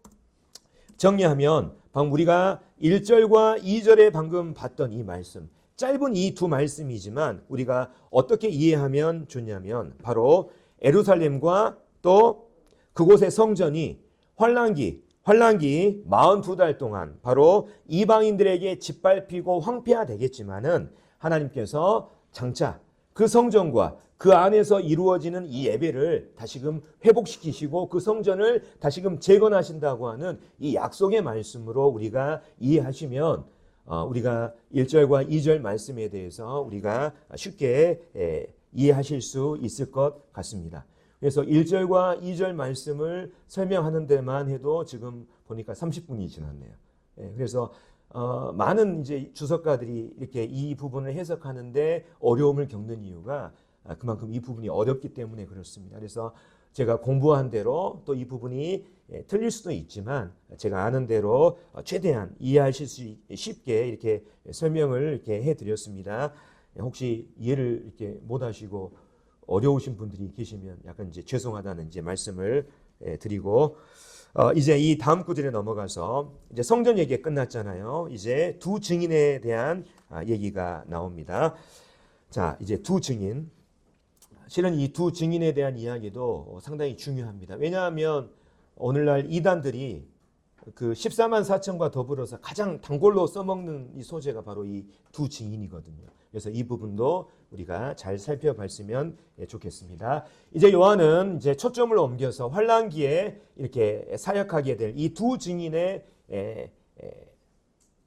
정리하면 방금 우리가 1절과 2절에 방금 봤던 이 말씀, 짧은 이 두 말씀이지만 우리가 어떻게 이해하면 좋냐면 바로 예루살렘과 또 그곳의 성전이 환난기 42달 동안 바로 이방인들에게 짓밟히고 황폐화되겠지만은 하나님께서 장차 그 성전과 그 안에서 이루어지는 이 예배를 다시금 회복시키시고 그 성전을 다시금 재건하신다고 하는 이 약속의 말씀으로 우리가 이해하시면 우리가 1절과 2절 말씀에 대해서 우리가 쉽게 이해하실 수 있을 것 같습니다. 그래서 1절과 2절 말씀을 설명하는 데만 해도 지금 보니까 30분이 지났네요. 그래서 많은 이제 주석가들이 이렇게 이 부분을 해석하는데 어려움을 겪는 이유가 그만큼 이 부분이 어렵기 때문에 그렇습니다. 그래서 제가 공부한 대로 또 이 부분이 틀릴 수도 있지만 제가 아는 대로 최대한 이해하실 수 쉽게 이렇게 설명을 이렇게 해드렸습니다. 혹시 이해를 이렇게 못하시고 어려우신 분들이 계시면 약간 이제 죄송하다는 이제 말씀을 드리고, 이제 이 다음 구절에 넘어가서 이제 성전 얘기가 끝났잖아요. 이제 두 증인에 대한 얘기가 나옵니다. 자, 이제 두 증인. 실은 이 두 증인에 대한 이야기도 상당히 중요합니다. 왜냐하면 오늘날 이단들이 그 14만 4천과 더불어서 가장 단골로 써먹는 이 소재가 바로 이 두 증인이거든요. 그래서 이 부분도 우리가 잘 살펴봤으면 좋겠습니다. 이제 요한은 이제 초점을 옮겨서 환난기에 이렇게 사역하게 될 이 두 증인의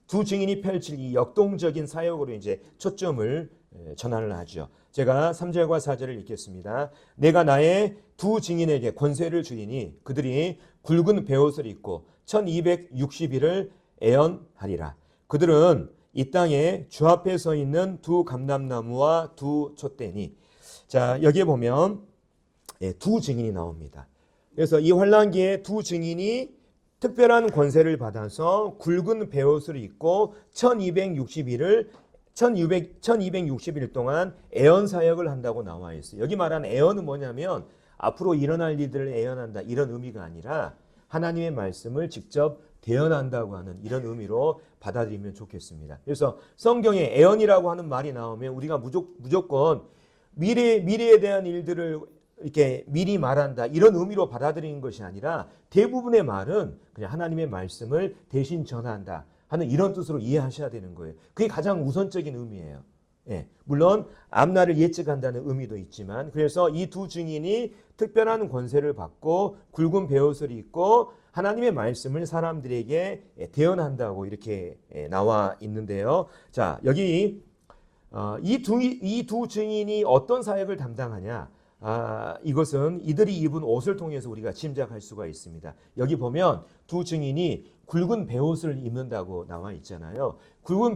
두 증인이 펼칠 이 역동적인 사역으로 이제 초점을 전환을 하죠. 제가 3절과 4절을 읽겠습니다. 내가 나의 두 증인에게 권세를 주리니 그들이 굵은 베옷을 입고 1260일을 애언하리라. 그들은 이 땅에 주 앞에 서 있는 두 감람나무와 두 촛대니. 자, 여기에 보면 두 증인이 나옵니다. 그래서 이 환난기에 두 증인이 특별한 권세를 받아서 굵은 베옷을 입고 1260일 동안 애언 사역을 한다고 나와 있어요. 여기 말하는 애언은 뭐냐면 앞으로 일어날 일들을 애언한다 이런 의미가 아니라 하나님의 말씀을 직접 대언한다고 하는 이런 의미로 받아들이면 좋겠습니다. 그래서 성경에 애언이라고 하는 말이 나오면 우리가 무조건 미래에 대한 일들을 이렇게 미리 말한다 이런 의미로 받아들이는 것이 아니라 대부분의 말은 그냥 하나님의 말씀을 대신 전한다 하는 이런 뜻으로 이해하셔야 되는 거예요. 그게 가장 우선적인 의미예요. 물론 앞날을 예측한다는 의미도 있지만, 그래서 이 두 증인이 특별한 권세를 받고 굵은 베옷을 입고 하나님의 말씀을 사람들에게 대언한다고 이렇게 나와 있는데요. 자, 여기 이 두 증인이 어떤 사역을 담당하냐? 이것은 이들이 입은 옷을 통해서 우리가 짐작할 수가 있습니다. 여기 보면 두 증인이 굵은 베옷을 입는다고 나와 있잖아요. 굵은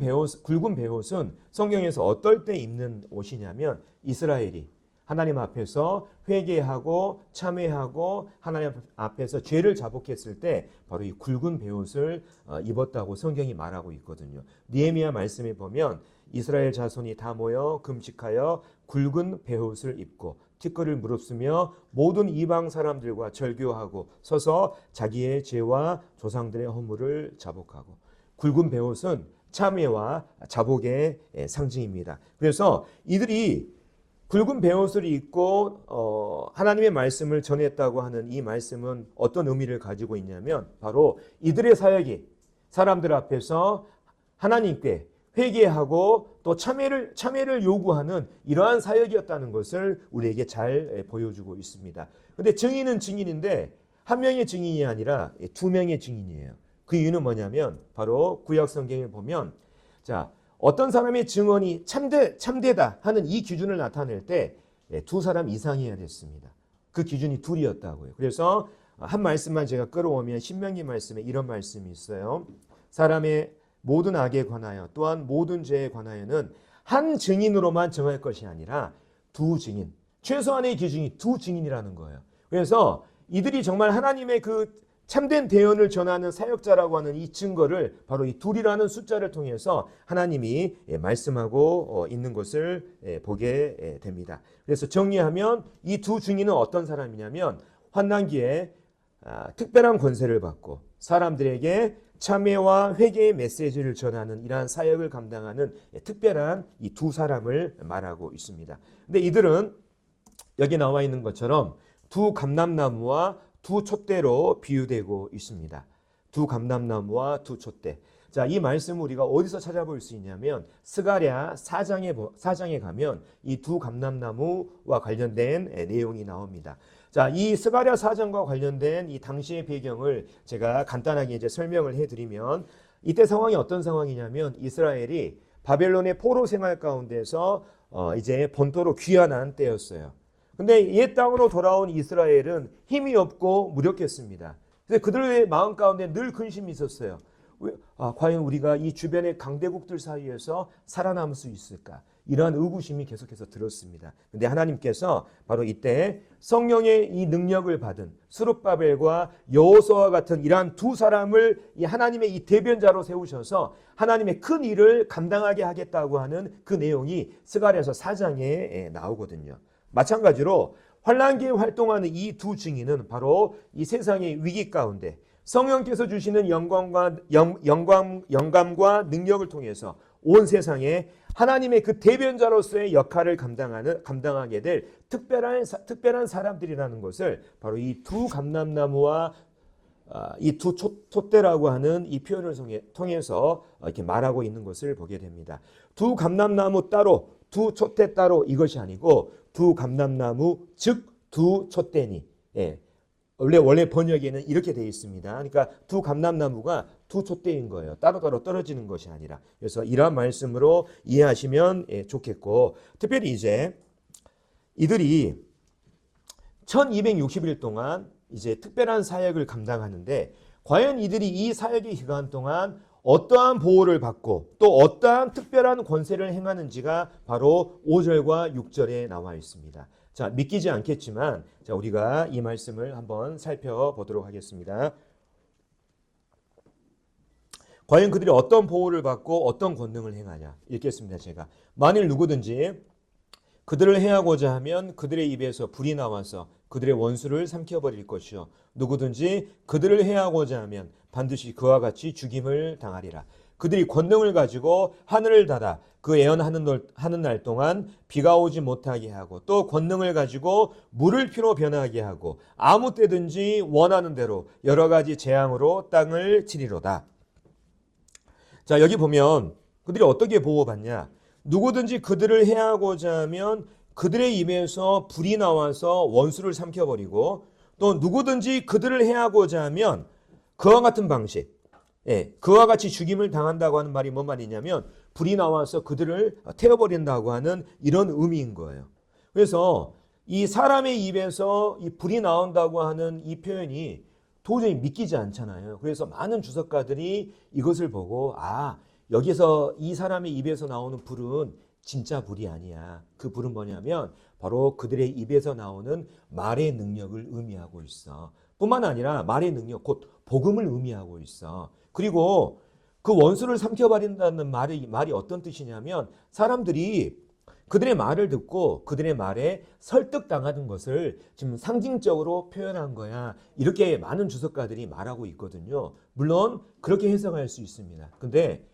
베옷은 성경에서 어떨 때 입는 옷이냐면 이스라엘이 하나님 앞에서 회개하고 참회하고 하나님 앞에서 죄를 자복했을 때 바로 이 굵은 베옷을 입었다고 성경이 말하고 있거든요. 느헤미야 말씀에 보면 이스라엘 자손이 다 모여 금식하여 굵은 베옷을 입고 티끌을 무릅쓰며 모든 이방 사람들과 절교하고 서서 자기의 죄와 조상들의 허물을 자복하고. 굵은 베옷은 참회와 자복의 상징입니다. 그래서 이들이 굵은 베옷을 입고 하나님의 말씀을 전했다고 하는 이 말씀은 어떤 의미를 가지고 있냐면 바로 이들의 사역이 사람들 앞에서 하나님께 회개하고 또 참회를 요구하는 이러한 사역이었다는 것을 우리에게 잘 보여주고 있습니다. 그런데 증인은 증인인데 한 명의 증인이 아니라 두 명의 증인이에요. 그 이유는 뭐냐면 바로 구약 성경에 보면 자, 어떤 사람의 증언이 참되다 하는 이 기준을 나타낼 때 두 사람 이상이어야 됐습니다. 그 기준이 둘이었다고요. 그래서 한 말씀만 제가 끌어오면 신명기 말씀에 이런 말씀이 있어요. 사람의 모든 악에 관하여 또한 모든 죄에 관하여는 한 증인으로만 정할 것이 아니라 두 증인, 최소한의 기준이 두 증인이라는 거예요. 그래서 이들이 정말 하나님의 그 참된 대언을 전하는 사역자라고 하는 이 증거를 바로 이 둘이라는 숫자를 통해서 하나님이 말씀하고 있는 것을 보게 됩니다. 그래서 정리하면 이 두 증인은 어떤 사람이냐면 환난기에 특별한 권세를 받고 사람들에게 참회와 회개의 메시지를 전하는 이러한 사역을 감당하는 특별한 이 두 사람을 말하고 있습니다. 근데 이들은 여기 나와 있는 것처럼 두 감람나무와 두 촛대로 비유되고 있습니다. 두 감람나무와 두 촛대. 자, 이 말씀을 우리가 어디서 찾아볼 수 있냐면 스가랴 4장에 가면 이 두 감람나무와 관련된 내용이 나옵니다. 자, 이 스가랴 4장과 관련된 이 당시의 배경을 제가 간단하게 이제 설명을 해드리면 이때 상황이 어떤 상황이냐면 이스라엘이 바벨론의 포로 생활 가운데서 이제 본토로 귀환한 때였어요. 근데 옛 땅으로 돌아온 이스라엘은 힘이 없고 무력했습니다. 그래서 그들의 마음 가운데 늘 근심이 있었어요. 과연 우리가 이 주변의 강대국들 사이에서 살아남을 수 있을까? 이러한 의구심이 계속해서 들었습니다. 그런데 하나님께서 바로 이때 성령의 이 능력을 받은 스룹바벨과 여호수아와 같은 이러한 두 사람을 이 하나님의 이 대변자로 세우셔서 하나님의 큰 일을 감당하게 하겠다고 하는 그 내용이 스가랴서 4장에 나오거든요. 마찬가지로 환난기에 활동하는 이 두 증인은 바로 이 세상의 위기 가운데 성령께서 주시는 영감과 능력을 통해서 온 세상에 하나님의 그 대변자로서의 역할을 감당하게 될 특별한 사람들이라는 것을 바로 이 두 감람나무와 이 두 촛대라고 하는 이 표현을 통해서 이렇게 말하고 있는 것을 보게 됩니다. 두 감람나무 따로 두 촛대 따로 이것이 아니고 두 감람나무 즉 두 촛대니 원래 번역에는 이렇게 되어 있습니다. 그러니까 두 감람나무가 두 촛대인 거예요. 따로따로 떨어지는 것이 아니라. 그래서 이러한 말씀으로 이해하시면 좋겠고 특별히 이제 이들이 1260일 동안 이제 특별한 사역을 감당하는데 과연 이들이 이 사역의 기간 동안 어떠한 보호를 받고 또 어떠한 특별한 권세를 행하는지가 바로 5절과 6절에 나와 있습니다. 자, 믿기지 않겠지만 자, 우리가 이 말씀을 한번 살펴보도록 하겠습니다. 과연 그들이 어떤 보호를 받고 어떤 권능을 행하냐 읽겠습니다. 제가 만일 누구든지 그들을 해하고자 하면 그들의 입에서 불이 나와서 그들의 원수를 삼켜버릴 것이요 누구든지 그들을 해하고자 하면 반드시 그와 같이 죽임을 당하리라. 그들이 권능을 가지고 하늘을 닫아 그 애언하는 날 동안 비가 오지 못하게 하고 또 권능을 가지고 물을 피로 변하게 하고 아무 때든지 원하는 대로 여러 가지 재앙으로 땅을 치리로다. 자, 여기 보면 그들이 어떻게 보호받냐? 누구든지 그들을 해하고자 하면 그들의 입에서 불이 나와서 원수를 삼켜버리고 또 누구든지 그들을 해하고자 하면 그와 같은 방식, 그와 같이 죽임을 당한다고 하는 말이 뭔 말이냐면 불이 나와서 그들을 태워버린다고 하는 이런 의미인 거예요. 그래서 이 사람의 입에서 이 불이 나온다고 하는 이 표현이 도저히 믿기지 않잖아요. 그래서 많은 주석가들이 이것을 보고 여기서 이 사람의 입에서 나오는 불은 진짜 불이 아니야. 그 불은 뭐냐면 바로 그들의 입에서 나오는 말의 능력을 의미하고 있어. 뿐만 아니라 말의 능력, 곧 복음을 의미하고 있어. 그리고 그 원수를 삼켜버린다는 말이 어떤 뜻이냐면 사람들이 그들의 말을 듣고 그들의 말에 설득당하는 것을 지금 상징적으로 표현한 거야. 이렇게 많은 주석가들이 말하고 있거든요. 물론 그렇게 해석할 수 있습니다. 근데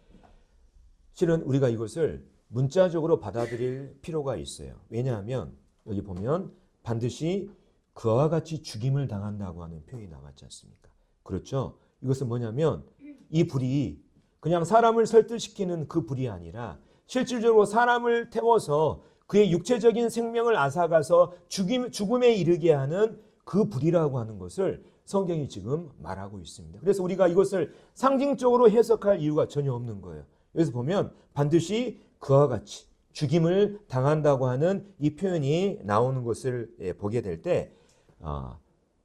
실은 우리가 이것을 문자적으로 받아들일 필요가 있어요. 왜냐하면 여기 보면 반드시 그와 같이 죽임을 당한다고 하는 표현이 나왔지 않습니까? 그렇죠? 이것은 뭐냐면 이 불이 그냥 사람을 설득시키는 그 불이 아니라 실질적으로 사람을 태워서 그의 육체적인 생명을 앗아가서 죽음에 이르게 하는 그 불이라고 하는 것을 성경이 지금 말하고 있습니다. 그래서 우리가 이것을 상징적으로 해석할 이유가 전혀 없는 거예요. 여기서 보면 반드시 그와 같이 죽임을 당한다고 하는 이 표현이 나오는 것을 보게 될 때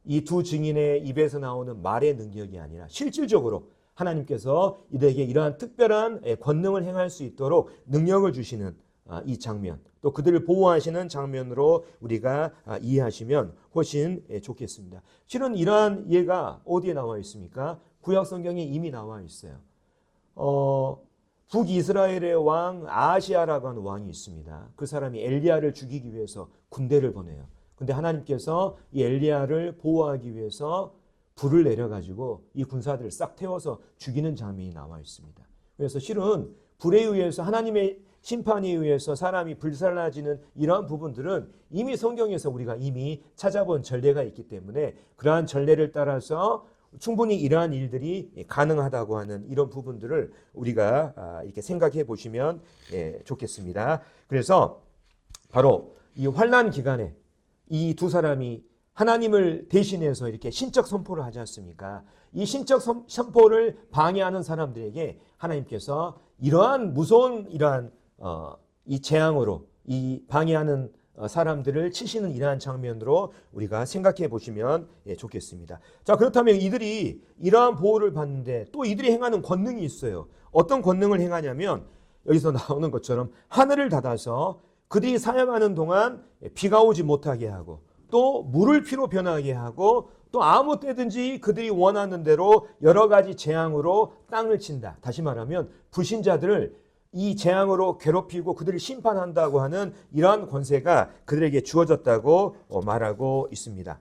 이 두 증인의 입에서 나오는 말의 능력이 아니라 실질적으로 하나님께서 이들에게 이러한 특별한 권능을 행할 수 있도록 능력을 주시는 이 장면, 또 그들을 보호하시는 장면으로 우리가 이해하시면 훨씬 좋겠습니다. 실은 이러한 예가 어디에 나와 있습니까? 구약 성경에 이미 나와 있어요. 북이스라엘의 왕 아하시아라고 하는 왕이 있습니다. 그 사람이 엘리야를 죽이기 위해서 군대를 보내요. 근데 하나님께서 이 엘리야를 보호하기 위해서 불을 내려가지고 이 군사들을 싹 태워서 죽이는 장면이 나와 있습니다. 그래서 실은 불에 의해서 하나님의 심판에 의해서 사람이 불살라지는 이러한 부분들은 이미 성경에서 우리가 이미 찾아본 전례가 있기 때문에 그러한 전례를 따라서 충분히 이러한 일들이 가능하다고 하는 이런 부분들을 우리가 이렇게 생각해 보시면 좋겠습니다. 그래서 바로 이 환난 기간에 이 두 사람이 하나님을 대신해서 이렇게 신적 선포를 하지 않습니까? 이 신적 선포를 방해하는 사람들에게 하나님께서 이러한 무서운 이러한 이 재앙으로 이 방해하는 사람들을 치시는 이러한 장면으로 우리가 생각해 보시면 좋겠습니다. 자, 그렇다면 이들이 이러한 보호를 받는데 또 이들이 행하는 권능이 있어요. 어떤 권능을 행하냐면 여기서 나오는 것처럼 하늘을 닫아서 그들이 사역하는 동안 비가 오지 못하게 하고 또 물을 피로 변하게 하고 또 아무 때든지 그들이 원하는 대로 여러 가지 재앙으로 땅을 친다. 다시 말하면 불신자들을 이 재앙으로 괴롭히고 그들을 심판한다고 하는 이러한 권세가 그들에게 주어졌다고 말하고 있습니다.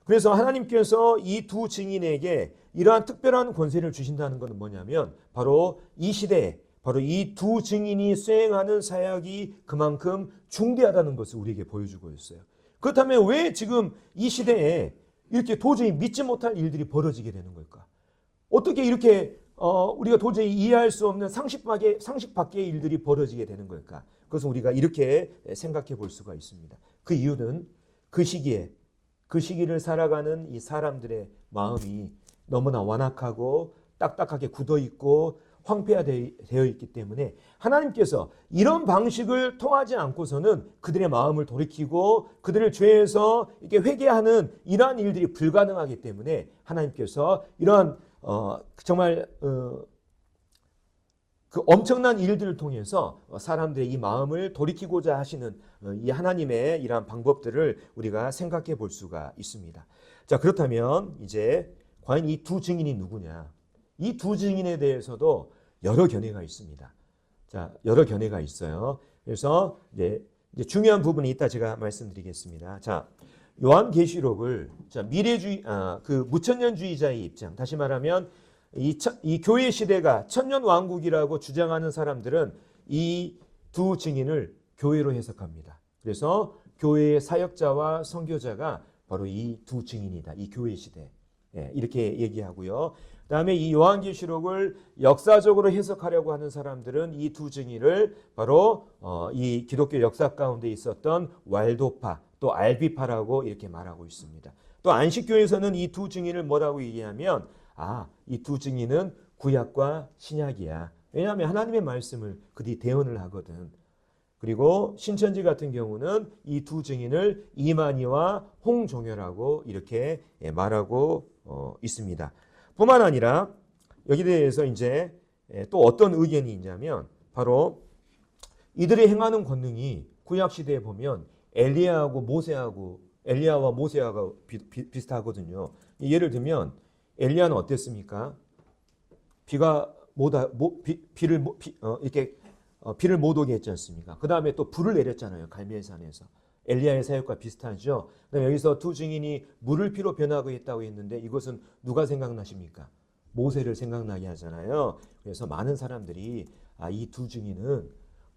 그래서 하나님께서 이 두 증인에게 이러한 특별한 권세를 주신다는 것은 뭐냐면 바로 이 시대에 바로 이 두 증인이 수행하는 사역이 그만큼 중대하다는 것을 우리에게 보여주고 있어요. 그렇다면 왜 지금 이 시대에 이렇게 도저히 믿지 못할 일들이 벌어지게 되는 걸까? 어떻게 이렇게 우리가 도저히 이해할 수 없는 상식 밖의 일들이 벌어지게 되는 걸까? 그것은 우리가 이렇게 생각해 볼 수가 있습니다. 그 이유는 그 시기를 살아가는 이 사람들의 마음이 너무나 완악하고 딱딱하게 굳어 있고 황폐화되어 있기 때문에 하나님께서 이런 방식을 통하지 않고서는 그들의 마음을 돌이키고 그들을 죄에서 이렇게 회개하는 이러한 일들이 불가능하기 때문에 하나님께서 이러한 정말 그 엄청난 일들을 통해서 사람들의 이 마음을 돌이키고자 하시는 이 하나님의 이러한 방법들을 우리가 생각해 볼 수가 있습니다. 자, 그렇다면 이제 과연 이 두 증인이 누구냐? 이 두 증인에 대해서도 여러 견해가 있습니다. 자, 여러 견해가 있어요. 그래서 이제 중요한 부분이 있다 제가 말씀드리겠습니다. 자, 요한계시록을 미래주의 그 무천년주의자의 입장, 다시 말하면 이 교회 시대가 천년 왕국이라고 주장하는 사람들은 이 두 증인을 교회로 해석합니다. 그래서 교회의 사역자와 선교자가 바로 이 두 증인이다. 이 교회 시대. 이렇게 얘기하고요. 그다음에 이 요한계시록을 역사적으로 해석하려고 하는 사람들은 이 두 증인을 바로 이 기독교 역사 가운데 있었던 왈도파 또 알비파라고 이렇게 말하고 있습니다. 또 안식교에서는 이 두 증인을 뭐라고 얘기하면 이 두 증인은 구약과 신약이야. 왜냐하면 하나님의 말씀을 그들이 대언을 하거든. 그리고 신천지 같은 경우는 이 두 증인을 이만희와 홍종열하고 이렇게 말하고 있습니다. 뿐만 아니라 여기에 대해서 이제 또 어떤 의견이 있냐면 바로 이들이 행하는 권능이 구약 시대에 보면 엘리야와 모세하고 비슷하거든요. 예를 들면 엘리야는 어땠습니까? 비를 못 오게 했지 않습니까? 그 다음에 또 불을 내렸잖아요. 갈멜산에서. 엘리야의 사역과 비슷하죠. 그다음에 여기서 두 증인이 물을 피로 변하고 했다고 했는데 이것은 누가 생각나십니까? 모세를 생각나게 하잖아요. 그래서 많은 사람들이 이 두 증인은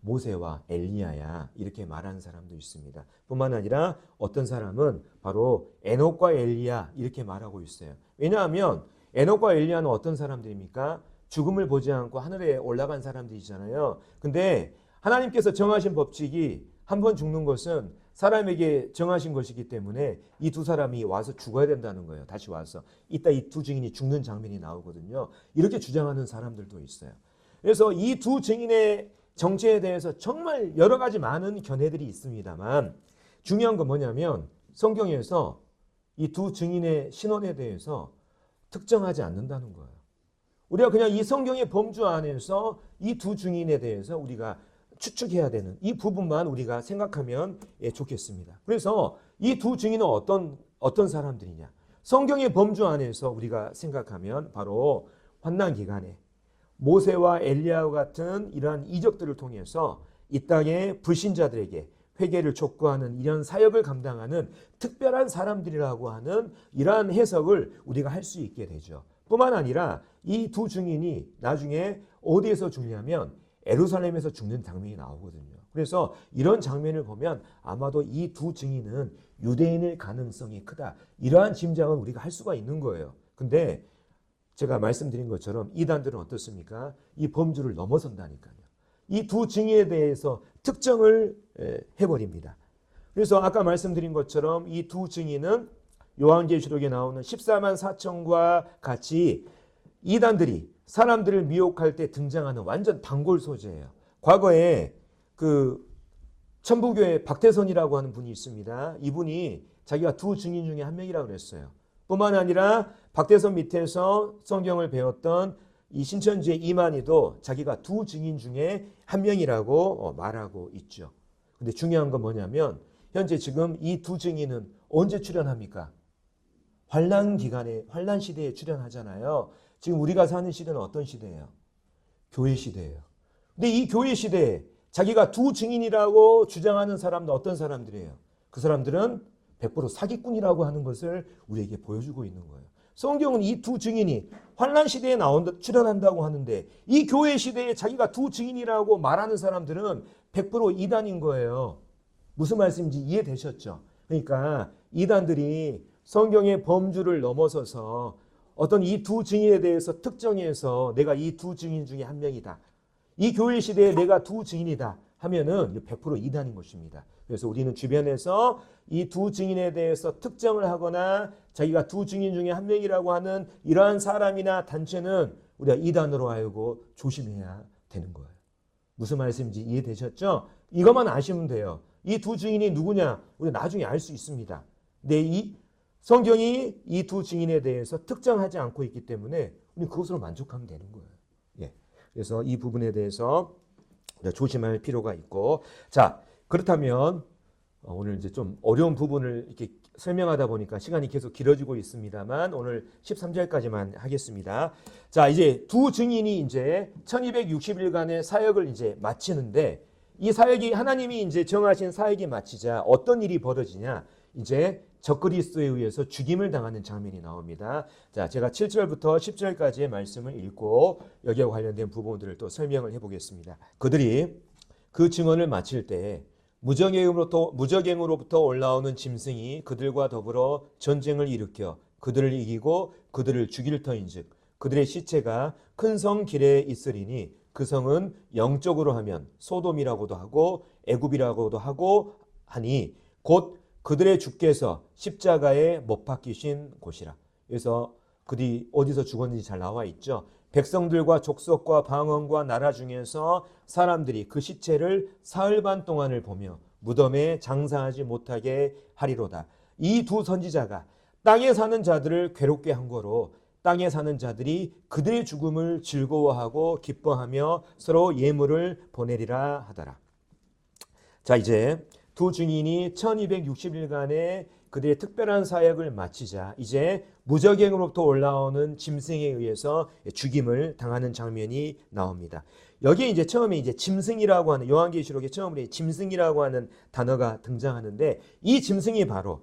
모세와 엘리야야 이렇게 말하는 사람도 있습니다. 뿐만 아니라 어떤 사람은 바로 에녹과 엘리야 이렇게 말하고 있어요. 왜냐하면 에녹과 엘리야는 어떤 사람들입니까? 죽음을 보지 않고 하늘에 올라간 사람들이잖아요. 근데 하나님께서 정하신 법칙이 한 번 죽는 것은 사람에게 정하신 것이기 때문에 이 두 사람이 와서 죽어야 된다는 거예요. 다시 와서. 이따 이 두 증인이 죽는 장면이 나오거든요. 이렇게 주장하는 사람들도 있어요. 그래서 이 두 증인의 정체에 대해서 정말 여러 가지 많은 견해들이 있습니다만 중요한 건 뭐냐면 성경에서 이 두 증인의 신원에 대해서 특정하지 않는다는 거예요. 우리가 그냥 이 성경의 범주 안에서 이 두 증인에 대해서 우리가 추측해야 되는 이 부분만 우리가 생각하면 좋겠습니다. 그래서 이 두 증인은 어떤 사람들이냐? 성경의 범주 안에서 우리가 생각하면 바로 환난 기간에 모세와 엘리야와 같은 이러한 이적들을 통해서 이 땅의 불신자들에게 회개를 촉구하는 이런 사역을 감당하는 특별한 사람들이라고 하는 이러한 해석을 우리가 할 수 있게 되죠. 뿐만 아니라 이 두 증인이 나중에 어디에서 죽냐면 예루살렘에서 죽는 장면이 나오거든요. 그래서 이런 장면을 보면 아마도 이 두 증인은 유대인일 가능성이 크다. 이러한 짐작은 우리가 할 수가 있는 거예요. 근데 제가 말씀드린 것처럼 이단들은 어떻습니까? 이 범주를 넘어선다니까요. 이 두 증인에 대해서 특정을 해버립니다. 그래서 아까 말씀드린 것처럼 이 두 증인은 요한계시록에 나오는 14만 4천과 같이 이단들이 사람들을 미혹할 때 등장하는 완전 단골 소재예요. 과거에 그 천부교회 박태선이라고 하는 분이 있습니다. 이분이 자기가 두 증인 중에 한 명이라고 그랬어요. 뿐만 아니라 박태선 밑에서 성경을 배웠던 이 신천지의 이만희도 자기가 두 증인 중에 한 명이라고 말하고 있죠. 근데 중요한 건 뭐냐면 현재 지금 이 두 증인은 언제 출현합니까? 환난 기간에, 환난 시대에 출현하잖아요. 지금 우리가 사는 시대는 어떤 시대예요? 교회 시대예요. 근데 이 교회 시대에 자기가 두 증인이라고 주장하는 사람도 어떤 사람들이에요? 그 사람들은 100% 사기꾼이라고 하는 것을 우리에게 보여주고 있는 거예요. 성경은 이 두 증인이 환난 시대에 출현한다고 하는데 이 교회 시대에 자기가 두 증인이라고 말하는 사람들은 100% 이단인 거예요. 무슨 말씀인지 이해되셨죠? 그러니까 이단들이 성경의 범주를 넘어서서 어떤 이 두 증인에 대해서 특정해서 내가 이 두 증인 중에 한 명이다. 이 교회 시대에 내가 두 증인이다 하면은 100% 이단인 것입니다. 그래서 우리는 주변에서 이 두 증인에 대해서 특정을 하거나 자기가 두 증인 중에 한 명이라고 하는 이러한 사람이나 단체는 우리가 이단으로 알고 조심해야 되는 거예요. 무슨 말씀인지 이해되셨죠? 이것만 아시면 돼요. 이 두 증인이 누구냐? 우리 나중에 알 수 있습니다. 근데 이 성경이 이 두 증인에 대해서 특정하지 않고 있기 때문에 우리 그것으로 만족하면 되는 거예요. 예. 그래서 이 부분에 대해서 조심할 필요가 있고, 자, 그렇다면 오늘 이제 좀 어려운 부분을 이렇게 설명하다 보니까 시간이 계속 길어지고 있습니다만 오늘 13절까지만 하겠습니다. 자, 이제 두 증인이 이제 1260일간의 사역을 이제 마치는데 이 사역이 하나님이 이제 정하신 사역이 마치자 어떤 일이 벌어지냐? 이제 적그리스도에 의해서 죽임을 당하는 장면이 나옵니다. 자, 제가 7절부터 10절까지의 말씀을 읽고 여기와 관련된 부분들을 또 설명을 해보겠습니다. 그들이 그 증언을 마칠 때 무적행으로부터 올라오는 짐승이 그들과 더불어 전쟁을 일으켜 그들을 이기고 그들을 죽일 터인즉 그들의 시체가 큰 성 길에 있으리니 그 성은 영적으로 하면 소돔이라고도 하고 애굽이라고도 하고 하니 곧 그들의 주께서 십자가에 못 박히신 곳이라. 그래서 그들이 어디서 죽었는지 잘 나와 있죠. 백성들과 족속과 방언과 나라 중에서 사람들이 그 시체를 사흘 반 동안을 보며 무덤에 장사하지 못하게 하리로다. 이 두 선지자가 땅에 사는 자들을 괴롭게 한 거로 땅에 사는 자들이 그들의 죽음을 즐거워하고 기뻐하며 서로 예물을 보내리라 하더라. 자, 이제 두 증인이 1260일간의 그들의 특별한 사역을 마치자 이제 무적행으로부터 올라오는 짐승에 의해서 죽임을 당하는 장면이 나옵니다. 여기에 이제 처음에 이제 짐승이라고 하는 요한계시록에 처음으로 짐승이라고 하는 단어가 등장하는데 이 짐승이 바로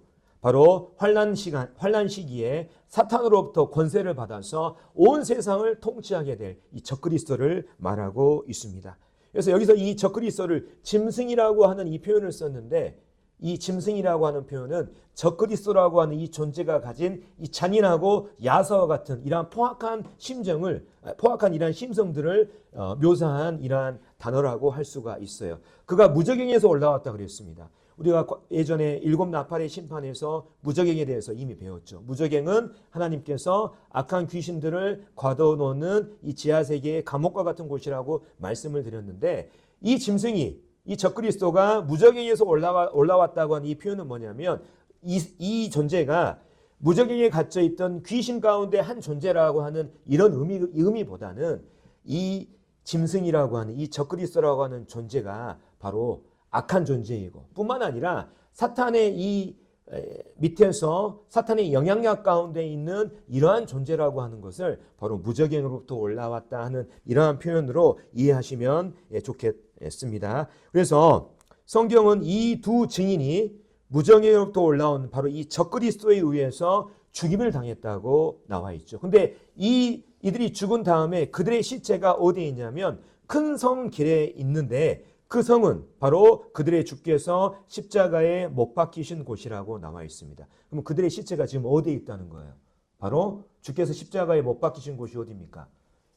환난 시기에 사탄으로부터 권세를 받아서 온 세상을 통치하게 될 이 적그리스도를 말하고 있습니다. 그래서 여기서 이 적그리스도를 짐승이라고 하는 이 표현을 썼는데, 이 짐승이라고 하는 표현은 적그리스도라고 하는 이 존재가 가진 이 잔인하고 야사와 같은 이러한 포악한 이러한 심성들을 묘사한 이러한 단어라고 할 수가 있어요. 그가 무저갱에서 올라왔다 그랬습니다. 우리가 예전에 일곱 나팔의 심판에서 무저갱에 대해서 이미 배웠죠. 무저갱은 하나님께서 악한 귀신들을 가둬놓는 이 지하세계의 감옥과 같은 곳이라고 말씀을 드렸는데, 이 짐승이, 이 적그리스도가 무저갱에서 올라왔다고 하는 이 표현은 뭐냐면, 이 존재가 무저갱에 갇혀있던 귀신 가운데 한 존재라고 하는 이런 의미보다는, 이 짐승이라고 하는, 이 적그리스도라고 하는 존재가 바로 악한 존재이고, 뿐만 아니라 사탄의 이 밑에서 사탄의 영향력 가운데 있는 이러한 존재라고 하는 것을 바로 무저갱으로부터 올라왔다 하는 이러한 표현으로 이해하시면 좋겠습니다. 그래서 성경은 이 두 증인이 무저갱으로부터 올라온 바로 이 적그리스도에 의해서 죽임을 당했다고 나와 있죠. 근데 이들이 죽은 다음에 그들의 시체가 어디에 있냐면 큰 성 길에 있는데, 그 성은 바로 그들의 주께서 십자가에 못 박히신 곳이라고 나와 있습니다. 그럼 그들의 시체가 지금 어디에 있다는 거예요? 바로 주께서 십자가에 못 박히신 곳이 어디입니까?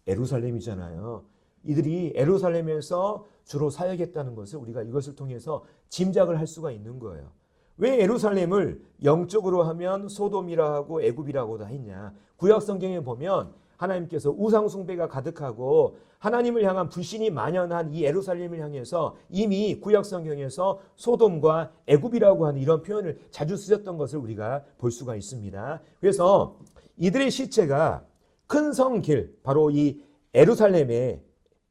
예루살렘이잖아요. 이들이 예루살렘에서 주로 사역했다는 것을 우리가 이것을 통해서 짐작을 할 수가 있는 거예요. 왜 예루살렘을 영적으로 하면 소돔이라 하고 애굽이라고 다 했냐? 구약 성경에 보면 하나님께서 우상 숭배가 가득하고 하나님을 향한 불신이 만연한 이 예루살렘을 향해서 이미 구약 성경에서 소돔과 애굽이라고 하는 이런 표현을 자주 쓰셨던 것을 우리가 볼 수가 있습니다. 그래서 이들의 시체가 큰 성 길, 바로 이 예루살렘에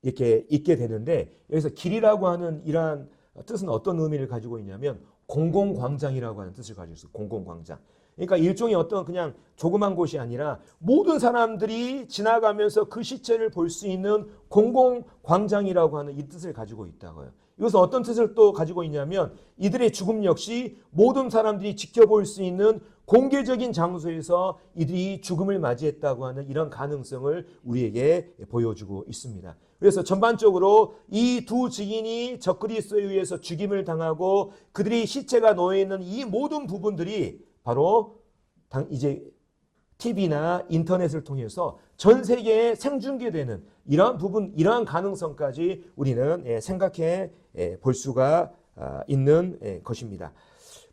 이렇게 있게 되는데, 여기서 길이라고 하는 이러한 뜻은 어떤 의미를 가지고 있냐면 공공광장이라고 하는 뜻을 가지고 있어요. 공공광장. 그러니까 일종의 어떤 그냥 조그만 곳이 아니라 모든 사람들이 지나가면서 그 시체를 볼 수 있는 공공광장이라고 하는 이 뜻을 가지고 있다고요. 이것은 어떤 뜻을 또 가지고 있냐면 이들의 죽음 역시 모든 사람들이 지켜볼 수 있는 공개적인 장소에서 이들이 죽음을 맞이했다고 하는 이런 가능성을 우리에게 보여주고 있습니다. 그래서 전반적으로 이 두 증인이 적그리스도에 의해서 죽임을 당하고 그들의 시체가 놓여있는 이 모든 부분들이 바로 이제 TV나 인터넷을 통해서 전 세계에 생중계되는 이러한 부분, 이러한 가능성까지 우리는 생각해 볼 수가 있는 것입니다.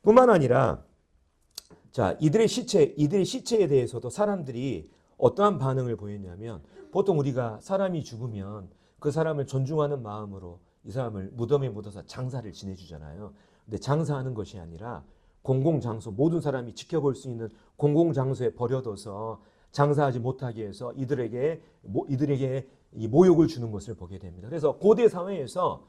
뿐만 아니라 자, 이들의 시체에 대해서도 사람들이 어떠한 반응을 보였냐면, 보통 우리가 사람이 죽으면 그 사람을 존중하는 마음으로 이 사람을 무덤에 묻어서 장사를 지내주잖아요. 근데 장사하는 것이 아니라 공공장소, 모든 사람이 지켜볼 수 있는 공공장소에 버려둬서 장사하지 못하게 해서 이들에게 이 모욕을 주는 것을 보게 됩니다. 그래서 고대 사회에서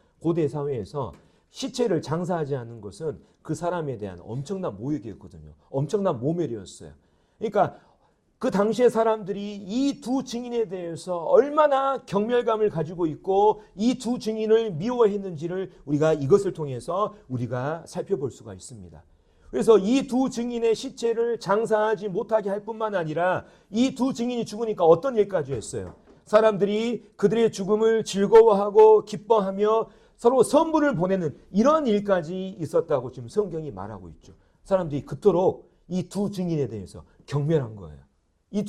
시체를 장사하지 않는 것은 그 사람에 대한 엄청난 모욕이었거든요. 엄청난 모멸이었어요. 그러니까 그 당시의 사람들이 이 두 증인에 대해서 얼마나 경멸감을 가지고 있고 이 두 증인을 미워했는지를 우리가 이것을 통해서 우리가 살펴볼 수가 있습니다. 그래서 이 두 증인의 시체를 장사하지 못하게 할 뿐만 아니라 이 두 증인이 죽으니까 어떤 일까지 했어요. 사람들이 그들의 죽음을 즐거워하고 기뻐하며 서로 선물을 보내는 이런 일까지 있었다고 지금 성경이 말하고 있죠. 사람들이 그토록 이 두 증인에 대해서 경멸한 거예요. 이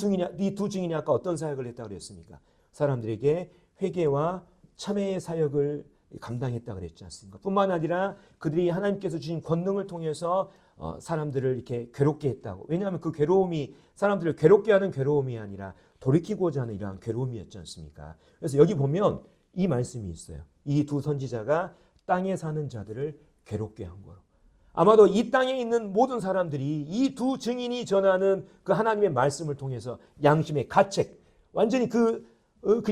두 증인이 아까 어떤 사역을 했다고 그랬습니까? 사람들에게 회개와 참회의 사역을 감당했다고 그랬지 않습니까? 뿐만 아니라 그들이 하나님께서 주신 권능을 통해서 사람들을 이렇게 괴롭게 했다고. 왜냐하면 그 괴로움이 사람들을 괴롭게 하는 괴로움이 아니라 돌이키고자 하는 이러한 괴로움이었지 않습니까? 그래서 여기 보면 이 말씀이 있어요. 이 두 선지자가 땅에 사는 자들을 괴롭게 한 거로. 아마도 이 땅에 있는 모든 사람들이 이 두 증인이 전하는 그 하나님의 말씀을 통해서 양심의 가책, 완전히 그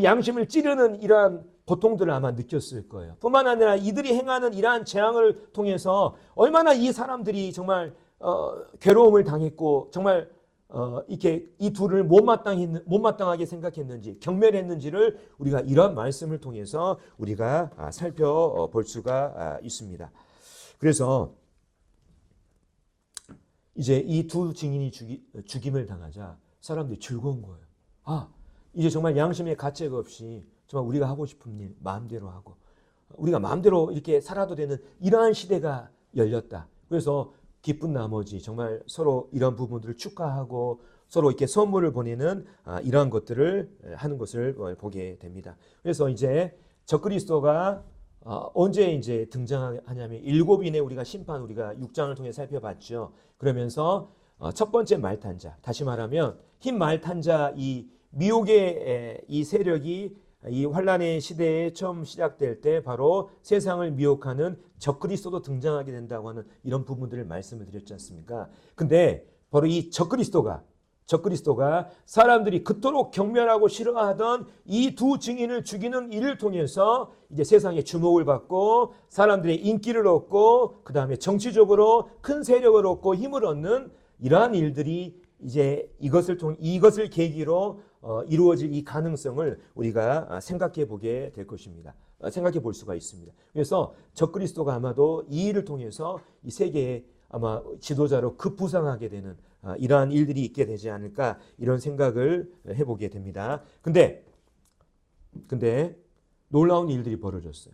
양심을 찌르는 이러한 고통들을 아마 느꼈을 거예요. 뿐만 아니라 이들이 행하는 이러한 재앙을 통해서 얼마나 이 사람들이 정말 괴로움을 당했고 정말 이렇게 이 둘을 못마땅하게 생각했는지 경멸했는지를 우리가 이러한 말씀을 통해서 우리가 살펴볼 수가 있습니다. 그래서 이제 이 두 증인이 죽임을 당하자 사람들이 즐거운 거예요. 이제 정말 양심의 가책 없이 정말 우리가 하고 싶은 일 마음대로 하고 우리가 마음대로 이렇게 살아도 되는 이러한 시대가 열렸다. 그래서 기쁜 나머지 정말 서로 이런 부분들을 축하하고 서로 이렇게 선물을 보내는 이러한 것들을 하는 것을 보게 됩니다. 그래서 이제 적그리스도가 언제 이제 등장하냐면 일곱인의 우리가 심판 우리가 6장을 통해 살펴봤죠. 그러면서 첫 번째 말탄자, 다시 말하면 흰 말탄자 이 미혹의 이 세력이 이 환란의 시대에 처음 시작될 때 바로 세상을 미혹하는 적그리스도도 등장하게 된다고 하는 이런 부분들을 말씀을 드렸지 않습니까? 근데 바로 이 적그리스도가 사람들이 그토록 경멸하고 싫어하던 이 두 증인을 죽이는 일을 통해서 이제 세상의 주목을 받고 사람들의 인기를 얻고 그 다음에 정치적으로 큰 세력을 얻고 힘을 얻는 이러한 일들이 이제 이것을 계기로 이루어질 이 가능성을 우리가 생각해 보게 될 것입니다. 생각해 볼 수가 있습니다. 그래서 적그리스도가 아마도 이 일을 통해서 이 세계의 아마 지도자로 급부상하게 되는 이러한 일들이 있게 되지 않을까 이런 생각을 해보게 됩니다. 근데 놀라운 일들이 벌어졌어요.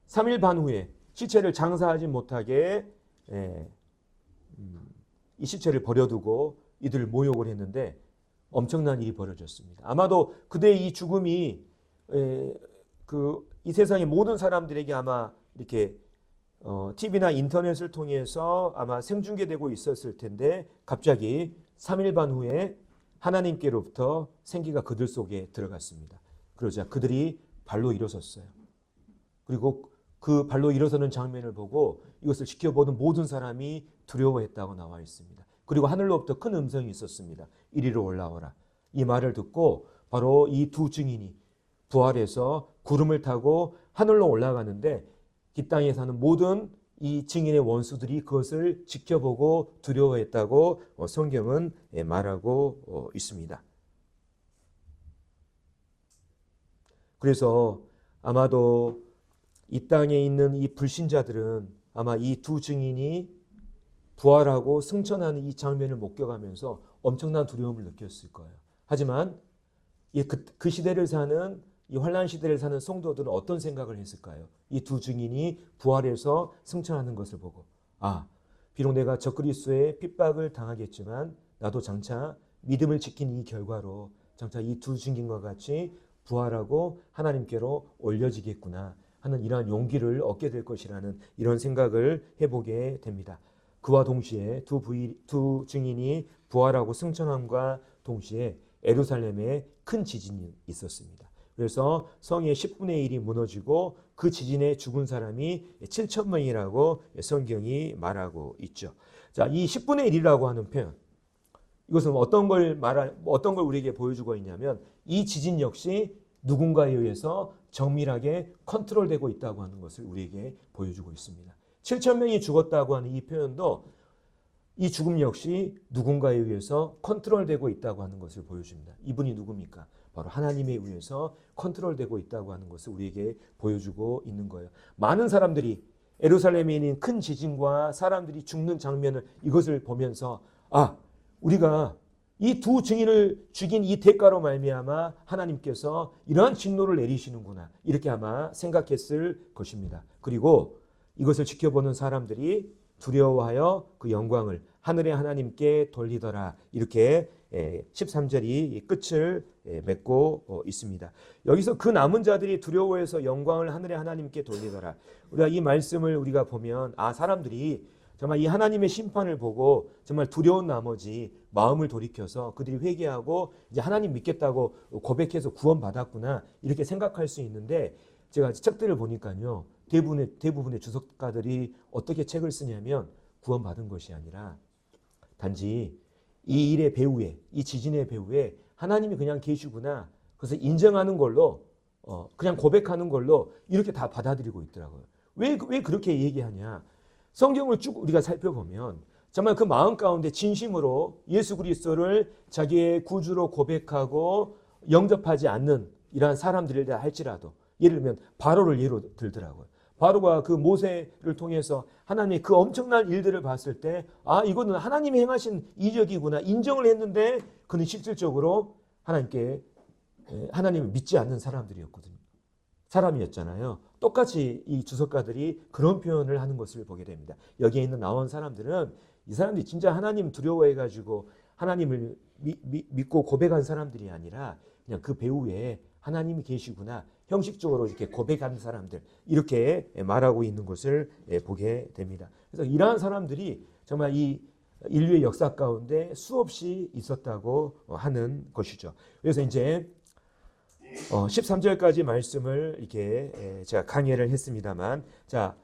3일 반 후에 시체를 장사하지 못하게 이 시체를 버려두고 이들을 모욕을 했는데 엄청난 일이 벌어졌습니다. 아마도 그대의 이 죽음이 이 세상의 모든 사람들에게 아마 이렇게 TV나 인터넷을 통해서 아마 생중계되고 있었을 텐데 갑자기 3일 반 후에 하나님께로부터 생기가 그들 속에 들어갔습니다. 그러자 그들이 발로 일어섰어요. 그리고 그 발로 일어서는 장면을 보고 이것을 지켜보는 모든 사람이 두려워했다고 나와 있습니다. 그리고 하늘로부터 큰 음성이 있었습니다. 이리로 올라오라. 이 말을 듣고 바로 이 두 증인이 부활해서 구름을 타고 하늘로 올라가는데 이 땅에 사는 모든 이 증인의 원수들이 그것을 지켜보고 두려워했다고 성경은 말하고 있습니다. 그래서 아마도 이 땅에 있는 이 불신자들은 아마 이 두 증인이 부활하고 승천하는 이 장면을 목격하면서 엄청난 두려움을 느꼈을 거예요. 하지만 그 시대를 사는 이 환란 시대를 사는 성도들은 어떤 생각을 했을까요? 이 두 증인이 부활해서 승천하는 것을 보고 비록 내가 적그리스도의 핍박을 당하겠지만 나도 장차 믿음을 지킨 이 결과로 장차 이 두 증인과 같이 부활하고 하나님께로 올려지겠구나 하는 이러한 용기를 얻게 될 것이라는 이런 생각을 해보게 됩니다. 그와 동시에 두 증인이 부활하고 승천함과 동시에 예루살렘에 큰 지진이 있었습니다. 그래서 성의 10분의 1이 무너지고 그 지진에 죽은 사람이 7,000명이라고 성경이 말하고 있죠. 자, 이 10분의 1이라고 하는 표현, 이것은 어떤 걸 우리에게 보여주고 있냐면 이 지진 역시 누군가에 의해서 정밀하게 컨트롤되고 있다고 하는 것을 우리에게 보여주고 있습니다. 7,000명이 죽었다고 하는 이 표현도 이 죽음 역시 누군가에 의해서 컨트롤되고 있다고 하는 것을 보여줍니다. 이분이 누굽니까? 바로 하나님에 의해서 컨트롤되고 있다고 하는 것을 우리에게 보여주고 있는 거예요. 많은 사람들이 예루살렘에 있는 큰 지진과 사람들이 죽는 장면을 이것을 보면서 우리가 이 두 증인을 죽인 이 대가로 말미암아 하나님께서 이러한 진노를 내리시는구나 이렇게 아마 생각했을 것입니다. 그리고 이것을 지켜보는 사람들이 두려워하여 그 영광을 하늘의 하나님께 돌리더라 이렇게 13절이 끝을 맺고 있습니다. 여기서 그 남은 자들이 두려워해서 영광을 하늘의 하나님께 돌리더라. 우리가 이 말씀을 우리가 보면 사람들이 정말 이 하나님의 심판을 보고 정말 두려운 나머지 마음을 돌이켜서 그들이 회개하고 이제 하나님 믿겠다고 고백해서 구원받았구나 이렇게 생각할 수 있는데 제가 책들을 보니까요 대부분의 주석가들이 어떻게 책을 쓰냐면 구원받은 것이 아니라 단지 이 일의 배후에 이 지진의 배후에 하나님이 그냥 계시구나 그래서 인정하는 걸로 그냥 고백하는 걸로 이렇게 다 받아들이고 있더라고요. 왜 그렇게 얘기하냐? 성경을 쭉 우리가 살펴보면 정말 그 마음 가운데 진심으로 예수 그리스도를 자기의 구주로 고백하고 영접하지 않는 이러한 사람들이라 할지라도 예를 들면 바로를 예로 들더라고요. 바로가 그 모세를 통해서 하나님의 그 엄청난 일들을 봤을 때 이거는 하나님이 행하신 이적이구나 인정을 했는데 그는 실질적으로 하나님을 믿지 않는 사람이었잖아요. 똑같이 이 주석가들이 그런 표현을 하는 것을 보게 됩니다. 여기에 있는 나온 사람들은 이 사람들이 진짜 하나님 두려워해가지고 하나님을 믿고 고백한 사람들이 아니라 그냥 그 배후에 하나님이 계시구나 형식적으로 이렇게 고백하는 사람들 이렇게 말하고 있는 것을 보게 됩니다. 그래서 이러한 사람들이 정말 이 인류의 역사 가운데 수없이 있었다고 하는 것이죠. 그래서 이제 13절까지 말씀을 이렇게 제가 강의를 했습니다만, 자,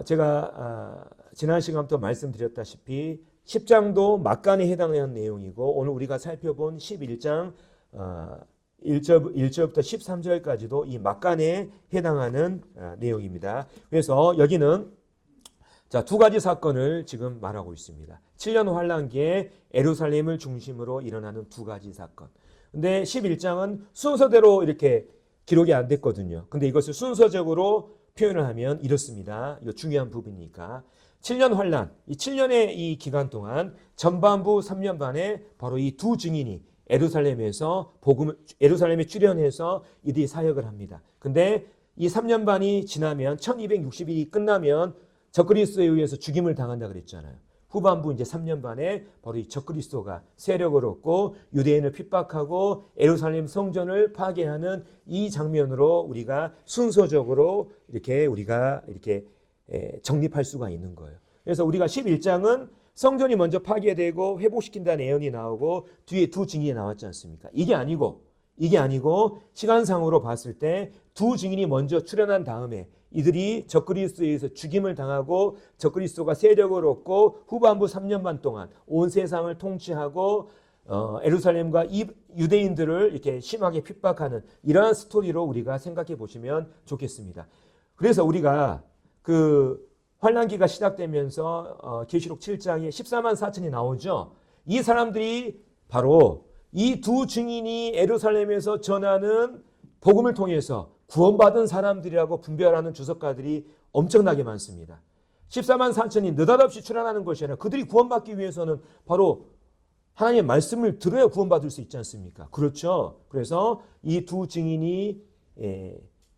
제가 지난 시간부터 말씀드렸다시피 10장도 막간에 해당하는 내용이고 오늘 우리가 살펴본 11장 1절부터 13절까지도 이 막간에 해당하는 내용입니다. 그래서 여기는 자, 두 가지 사건을 지금 말하고 있습니다. 7년 환란기에 예루살렘을 중심으로 일어나는 두 가지 사건. 근데 11장은 순서대로 이렇게 기록이 안 됐거든요. 근데 이것을 순서적으로 표현을 하면 이렇습니다. 이거 중요한 부분이니까. 7년 환란, 이 7년의 이 기간 동안 전반부 3년 반에 바로 이 두 증인이 예루살렘에 출현해서 이들이 사역을 합니다. 근데 이 3년 반이 지나면 1260일이 끝나면 적그리스도에 의해서 죽임을 당한다 그랬잖아요. 후반부 이제 3년 반에 바로 이 적그리스도가 세력을 얻고 유대인을 핍박하고 예루살렘 성전을 파괴하는 이 장면으로 우리가 순서적으로 우리가 정립할 수가 있는 거예요. 그래서 우리가 11장은 성전이 먼저 파괴되고 회복시킨다는 예언이 나오고 뒤에 두 증인이 나왔지 않습니까? 이게 아니고 시간상으로 봤을 때 두 증인이 먼저 출현한 다음에 이들이 적그리스도에 의해서 죽임을 당하고 적그리스도가 세력을 얻고 후반부 3년 반 동안 온 세상을 통치하고 예루살렘과 유대인들을 이렇게 심하게 핍박하는 이러한 스토리로 우리가 생각해 보시면 좋겠습니다. 그래서 우리가 그 환란기가 시작되면서 계시록 7장에 14만 4천이 나오죠. 이 사람들이 바로 이 두 증인이 예루살렘에서 전하는 복음을 통해서 구원받은 사람들이라고 분별하는 주석가들이 엄청나게 많습니다. 14만 4천이 느닷없이 출현하는 것이 아니라 그들이 구원받기 위해서는 바로 하나님의 말씀을 들어야 구원받을 수 있지 않습니까? 그렇죠. 그래서 이 두 증인이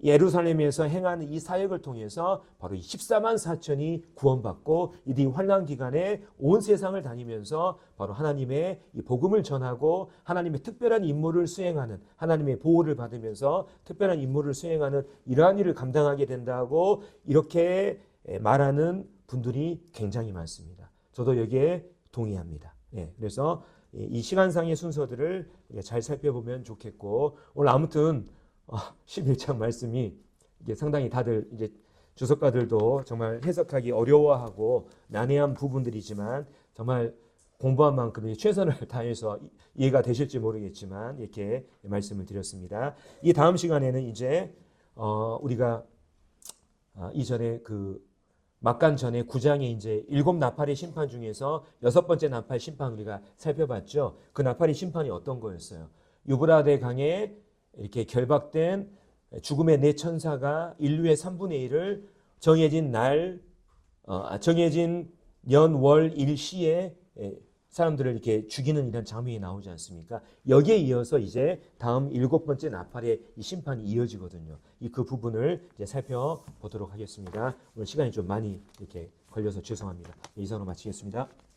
예루살렘에서 행하는 이 사역을 통해서 바로 이 14만 4천이 구원받고 이들이 환난 기간에 온 세상을 다니면서 바로 하나님의 이 복음을 전하고 하나님의 특별한 임무를 수행하는 하나님의 보호를 받으면서 특별한 임무를 수행하는 이러한 일을 감당하게 된다고 이렇게 말하는 분들이 굉장히 많습니다. 저도 여기에 동의합니다. 그래서 이 시간상의 순서들을 잘 살펴보면 좋겠고 오늘 아무튼 11장 말씀이 이게 상당히 다들 이제 주석가들도 정말 해석하기 어려워하고 난해한 부분들이지만 정말 공부한 만큼 최선을 다해서 이해가 되실지 모르겠지만 이렇게 말씀을 드렸습니다. 이 다음 시간에는 이제 우리가 이전에 그 막간 전에 9장에 이제 7 나팔의 심판 중에서 6번째 나팔 심판 우리가 살펴봤죠. 그 나팔의 심판이 어떤 거였어요? 유브라데 강에 이렇게 결박된 죽음의 네 천사가 인류의 3분의 1을 정해진 년, 월, 일, 시에 사람들을 이렇게 죽이는 이런 장면이 나오지 않습니까? 여기에 이어서 이제 다음 7번째 나팔의 이 심판이 이어지거든요. 그 부분을 이제 살펴보도록 하겠습니다. 오늘 시간이 좀 많이 이렇게 걸려서 죄송합니다. 이상으로 마치겠습니다.